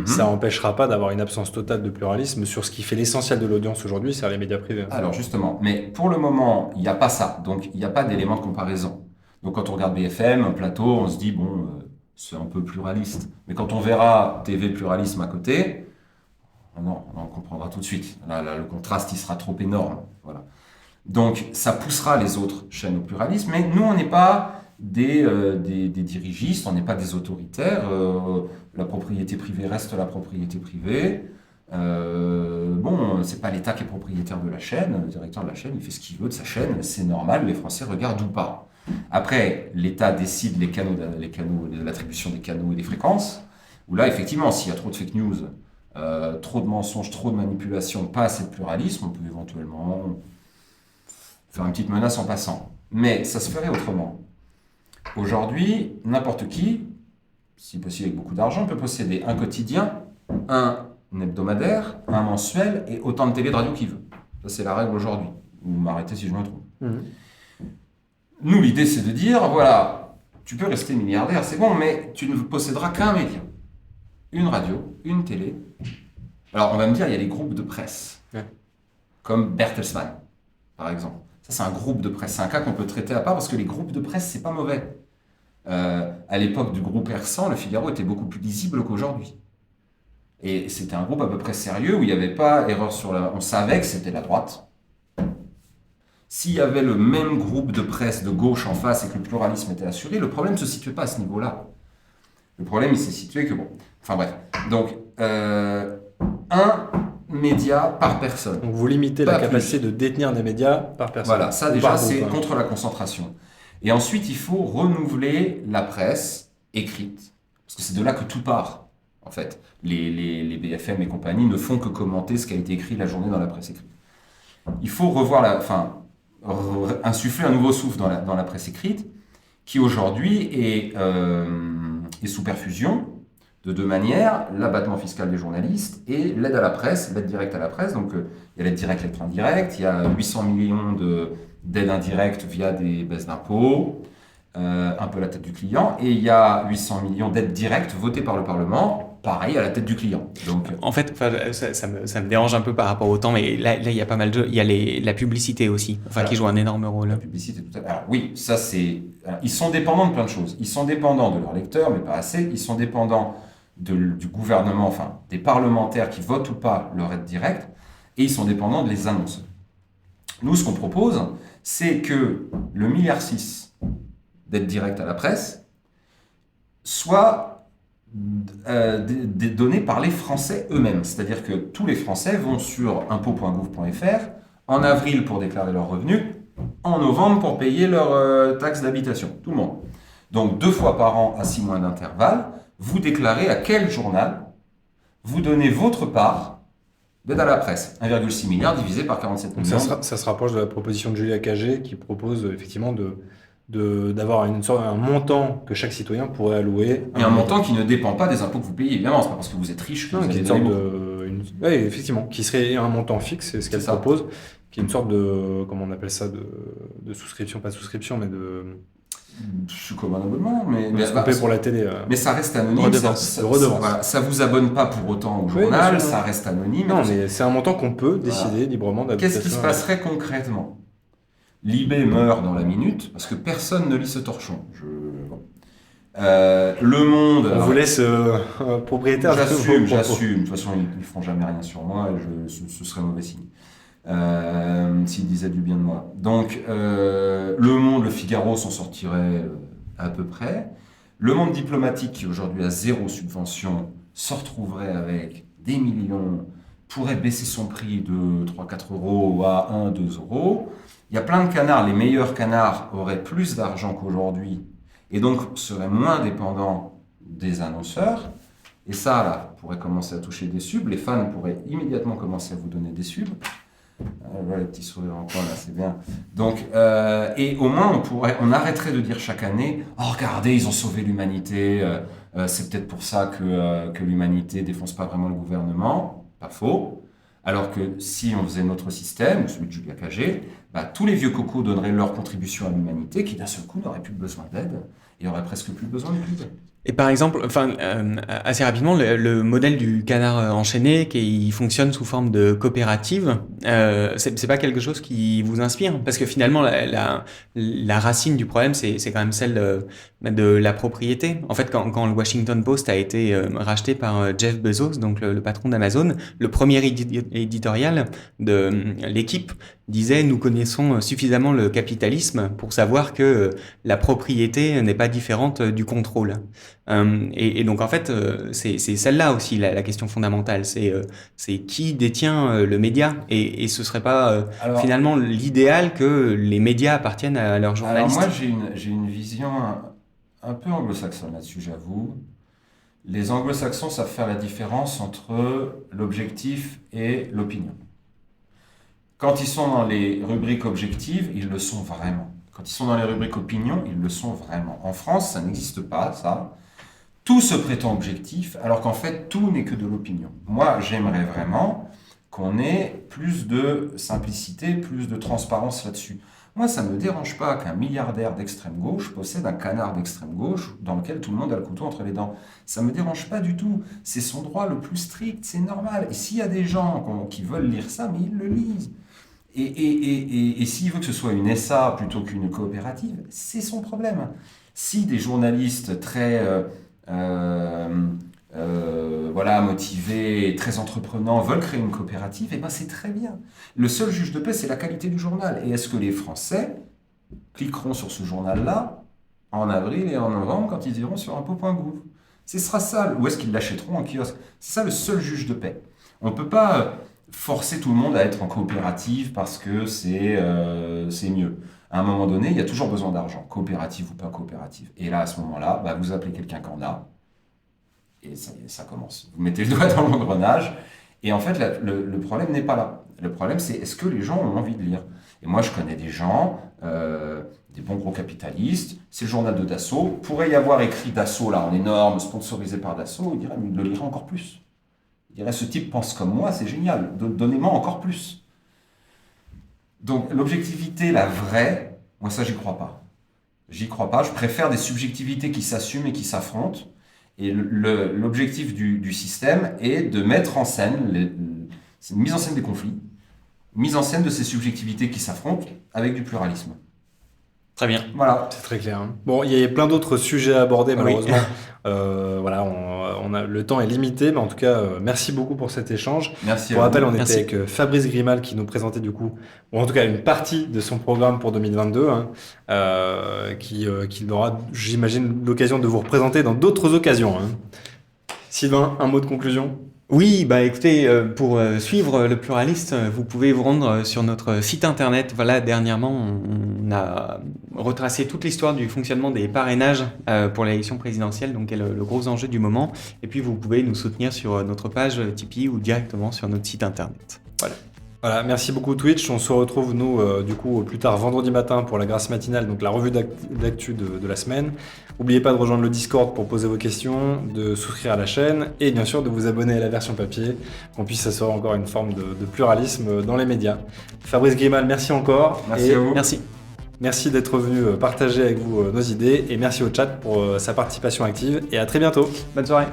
Ça n'empêchera pas d'avoir une absence totale de pluralisme sur ce qui fait l'essentiel de l'audience aujourd'hui, c'est-à-dire les médias privés.
Alors justement, mais pour le moment, il n'y a pas ça. Donc il n'y a pas d'élément de comparaison. Donc quand on regarde BFM, un plateau, on se dit, bon, c'est un peu pluraliste. Mais quand on verra TV pluralisme à côté, non, on comprendra tout de suite. Là, le contraste, il sera trop énorme. Voilà. Donc ça poussera les autres chaînes au pluralisme, mais nous, on n'est pas des dirigistes, on n'est pas des autoritaires. La propriété privée reste la propriété privée. C'est pas l'État qui est propriétaire de la chaîne. Le directeur de la chaîne, il fait ce qu'il veut de sa chaîne. C'est normal, les Français regardent ou pas. Après, l'État décide les canaux, l'attribution des canaux et des fréquences. Où là, effectivement, s'il y a trop de fake news, trop de mensonges, trop de manipulations, pas assez de pluralisme, on peut éventuellement faire une petite menace en passant. Mais ça se ferait autrement. Aujourd'hui, n'importe qui, si possible avec beaucoup d'argent, peut posséder un quotidien, un hebdomadaire, un mensuel et autant de télé de radio qu'il veut. Ça, c'est la règle aujourd'hui. Vous m'arrêtez si je me trompe. Nous, l'idée, c'est de dire, voilà, tu peux rester milliardaire, c'est bon, mais tu ne posséderas qu'un média. Une radio, une télé. Alors, on va me dire, il y a les groupes de presse, comme Bertelsmann, par exemple. Ça, c'est un groupe de presse. C'est un cas qu'on peut traiter à part parce que les groupes de presse, c'est pas mauvais. À l'époque du groupe Hersan, Le Figaro était beaucoup plus lisible qu'aujourd'hui. Et c'était un groupe à peu près sérieux où il n'y avait pas erreur sur la... On savait que c'était la droite. S'il y avait le même groupe de presse de gauche en face et que le pluralisme était assuré, le problème ne se situait pas à ce niveau-là. Le problème, il s'est situé que bon... Enfin bref. Donc, un média par personne.
Donc vous limitez la capacité de détenir des médias par personne.
Voilà, ça déjà, c'est contre la concentration. Et ensuite, il faut renouveler la presse écrite. Parce que c'est de là que tout part, en fait. Les BFM et compagnie ne font que commenter ce qui a été écrit la journée dans la presse écrite. Il faut insuffler un nouveau souffle dans la presse écrite, qui aujourd'hui est sous perfusion, de deux manières, l'abattement fiscal des journalistes et l'aide à la presse, l'aide directe à la presse. Donc, il y a l'aide directe, l'aide indirecte, il y a 800 millions d'aides indirectes via des baisses d'impôts, un peu à la tête du client, et il y a 800 millions d'aides directes votées par le Parlement, pareil à la tête du client. Donc,
en fait, ça me dérange un peu par rapport au temps, mais là il y a pas mal de... Il y a la publicité aussi, qui joue un énorme rôle.
La publicité, tout à fait. Alors oui, ça c'est... Ils sont dépendants de plein de choses. Ils sont dépendants de leurs lecteurs, mais pas assez. Ils sont dépendants du gouvernement, des parlementaires qui votent ou pas leur aide directe, et ils sont dépendants de les annonceurs. Nous, ce qu'on propose, c'est que le 1,6 milliard d'aide directe à la presse soit donnés par les Français eux-mêmes. C'est-à-dire que tous les Français vont sur impôts.gouv.fr en avril pour déclarer leurs revenus, en novembre pour payer leur taxe d'habitation. Tout le monde. Donc 2 fois par an à 6 mois d'intervalle, vous déclarez à quel journal vous donnez votre part d'aide à la presse. 1,6 milliard divisé par 47
Donc
millions.
ça se rapproche de la proposition de Julia Cagé qui propose effectivement d'avoir un montant que chaque citoyen pourrait allouer.
Et un montant qui ne dépend pas des impôts que vous payez, évidemment. C'est pas parce que vous êtes riche que
Non,
vous
qui est
allez
une sorte
donner beaucoup.
oui, effectivement, qui serait un montant fixe, c'est ce qu'elle
C'est ça.
propose, qui est une sorte de, comment on appelle ça, de souscription, pas de souscription, mais de
C'est comme un abonnement,
ce qu'on paye pour la télé.
mais ça reste anonyme.
Redevance,
Ça,
redevance.
voilà, ça vous abonne pas pour autant au
Oui,
journal,
bien sûr,
ça reste anonyme.
Non, mais c'est un montant qu'on peut décider librement
Qu'est-ce qui se
d'application.
passerait concrètement? Libé meurt dans la minute parce que personne ne lit ce torchon. Bon. Le Monde.
On
alors,
vous laisse propriétaire de vos propos.
J'assume. De toute façon, ils feront jamais rien sur moi et ce serait mauvais signe. S'ils disaient du bien de moi. Donc, Le Monde, Le Figaro s'en sortirait à peu près. Le Monde diplomatique, qui aujourd'hui a 0 subvention, se retrouverait avec des millions, pourrait baisser son prix de 3-4 euros à 1-2 euros. Il y a plein de canards. Les meilleurs canards auraient plus d'argent qu'aujourd'hui et donc seraient moins dépendants des annonceurs. Et ça, là, pourrait commencer à toucher des subs. Les fans pourraient immédiatement commencer à vous donner des subs. Voilà, les petits sourires en coin, là, c'est bien. Donc, et au moins, on arrêterait de dire chaque année « Oh, regardez, ils ont sauvé l'humanité. C'est peut-être pour ça que l'humanité défonce pas vraiment le gouvernement. » Pas faux. Alors que si on faisait notre système, celui de Julia Cagé, tous les vieux cocos donneraient leur contribution à l'humanité, qui d'un seul coup n'aurait plus besoin d'aide et aurait presque plus besoin de pub.
Et par exemple, assez rapidement, le modèle du canard enchaîné, qui fonctionne sous forme de coopérative, c'est pas quelque chose qui vous inspire? Parce que finalement, la racine du problème, c'est quand même celle de la propriété. En fait, quand le Washington Post a été racheté par Jeff Bezos, donc le patron d'Amazon, le premier éditorial de l'équipe disait « Nous connaissons suffisamment le capitalisme pour savoir que la propriété n'est pas différente du contrôle. » Et donc en fait, c'est celle-là aussi la question fondamentale, c'est qui détient le média, et ce serait pas
Alors,
finalement l'idéal que les médias appartiennent à leurs
alors
journalistes?
moi, j'ai une vision un peu anglo-saxonne là-dessus, j'avoue. Les anglo-saxons savent faire la différence entre l'objectif et l'opinion. Quand ils sont dans les rubriques objectives, ils le sont vraiment. Quand ils sont dans les rubriques opinion, ils le sont vraiment. En France, ça n'existe pas, ça. Tout se prétend objectif, alors qu'en fait, tout n'est que de l'opinion. Moi, j'aimerais vraiment qu'on ait plus de simplicité, plus de transparence là-dessus. Moi, ça ne me dérange pas qu'un milliardaire d'extrême gauche possède un canard d'extrême gauche dans lequel tout le monde a le couteau entre les dents. Ça ne me dérange pas du tout. C'est son droit le plus strict, c'est normal. Et s'il y a des gens qui veulent lire ça, mais ils le lisent. Et s'il veut que ce soit une SA plutôt qu'une coopérative, c'est son problème. Si des journalistes très motivés, très entreprenants veulent créer une coopérative, eh ben c'est très bien. Le seul juge de paix, c'est la qualité du journal. Et est-ce que les Français cliqueront sur ce journal-là en avril et en novembre quand ils iront sur impôts.gouv? Ce sera ça. Ou est-ce qu'ils l'achèteront en kiosque? C'est ça le seul juge de paix. On ne peut pas forcer tout le monde à être en coopérative parce que c'est mieux. À un moment donné, il y a toujours besoin d'argent, coopérative ou pas coopérative. Et là, à ce moment-là, vous appelez quelqu'un qui en a, et ça commence. Vous mettez le doigt dans l'engrenage, et en fait, le problème n'est pas là. Le problème, c'est est-ce que les gens ont envie de lire? Et moi, je connais des gens, des bons gros capitalistes, c'est le journal de Dassault, pourrait y avoir écrit Dassault, là, en énorme, sponsorisé par Dassault, il dirait, mais il le lirait encore plus. Il dirait, ce type pense comme moi, c'est génial, donnez-moi encore plus. Donc l'objectivité, la vraie, moi ça j'y crois pas. J'y crois pas, je préfère des subjectivités qui s'assument et qui s'affrontent. Et l'objectif du système est de mettre en scène, c'est une mise en scène des conflits, mise en scène de ces subjectivités qui s'affrontent avec du pluralisme.
Très bien.
Voilà.
C'est très clair. Bon, il y a plein d'autres sujets à aborder, malheureusement.
Oui.
Le temps est limité, mais en tout cas, merci beaucoup pour cet échange.
Merci.
Pour rappel, on était
Merci.
avec Fabrice Grimal qui nous présentait du coup, ou en tout cas une partie de son programme pour 2022, qui aura, j'imagine, l'occasion de vous représenter dans d'autres occasions. Sylvain, un mot de conclusion?
Oui, bah écoutez, pour suivre le pluraliste, vous pouvez vous rendre sur notre site internet. Voilà, dernièrement, on a retracé toute l'histoire du fonctionnement des parrainages pour l'élection présidentielle, donc qui est le gros enjeu du moment. Et puis vous pouvez nous soutenir sur notre page Tipeee ou directement sur notre site internet. Voilà.
Voilà, merci beaucoup Twitch. On se retrouve nous du coup plus tard vendredi matin pour la grâce matinale, donc la revue d'actu de la semaine. N'oubliez pas de rejoindre le Discord pour poser vos questions, de souscrire à la chaîne et bien sûr de vous abonner à la version papier, qu'on puisse s'assurer encore une forme de pluralisme dans les médias. Fabrice Grimal, merci encore.
Merci à vous.
Merci.
Merci d'être venu partager avec vous nos idées et merci au chat pour sa participation active et à très bientôt.
Bonne soirée.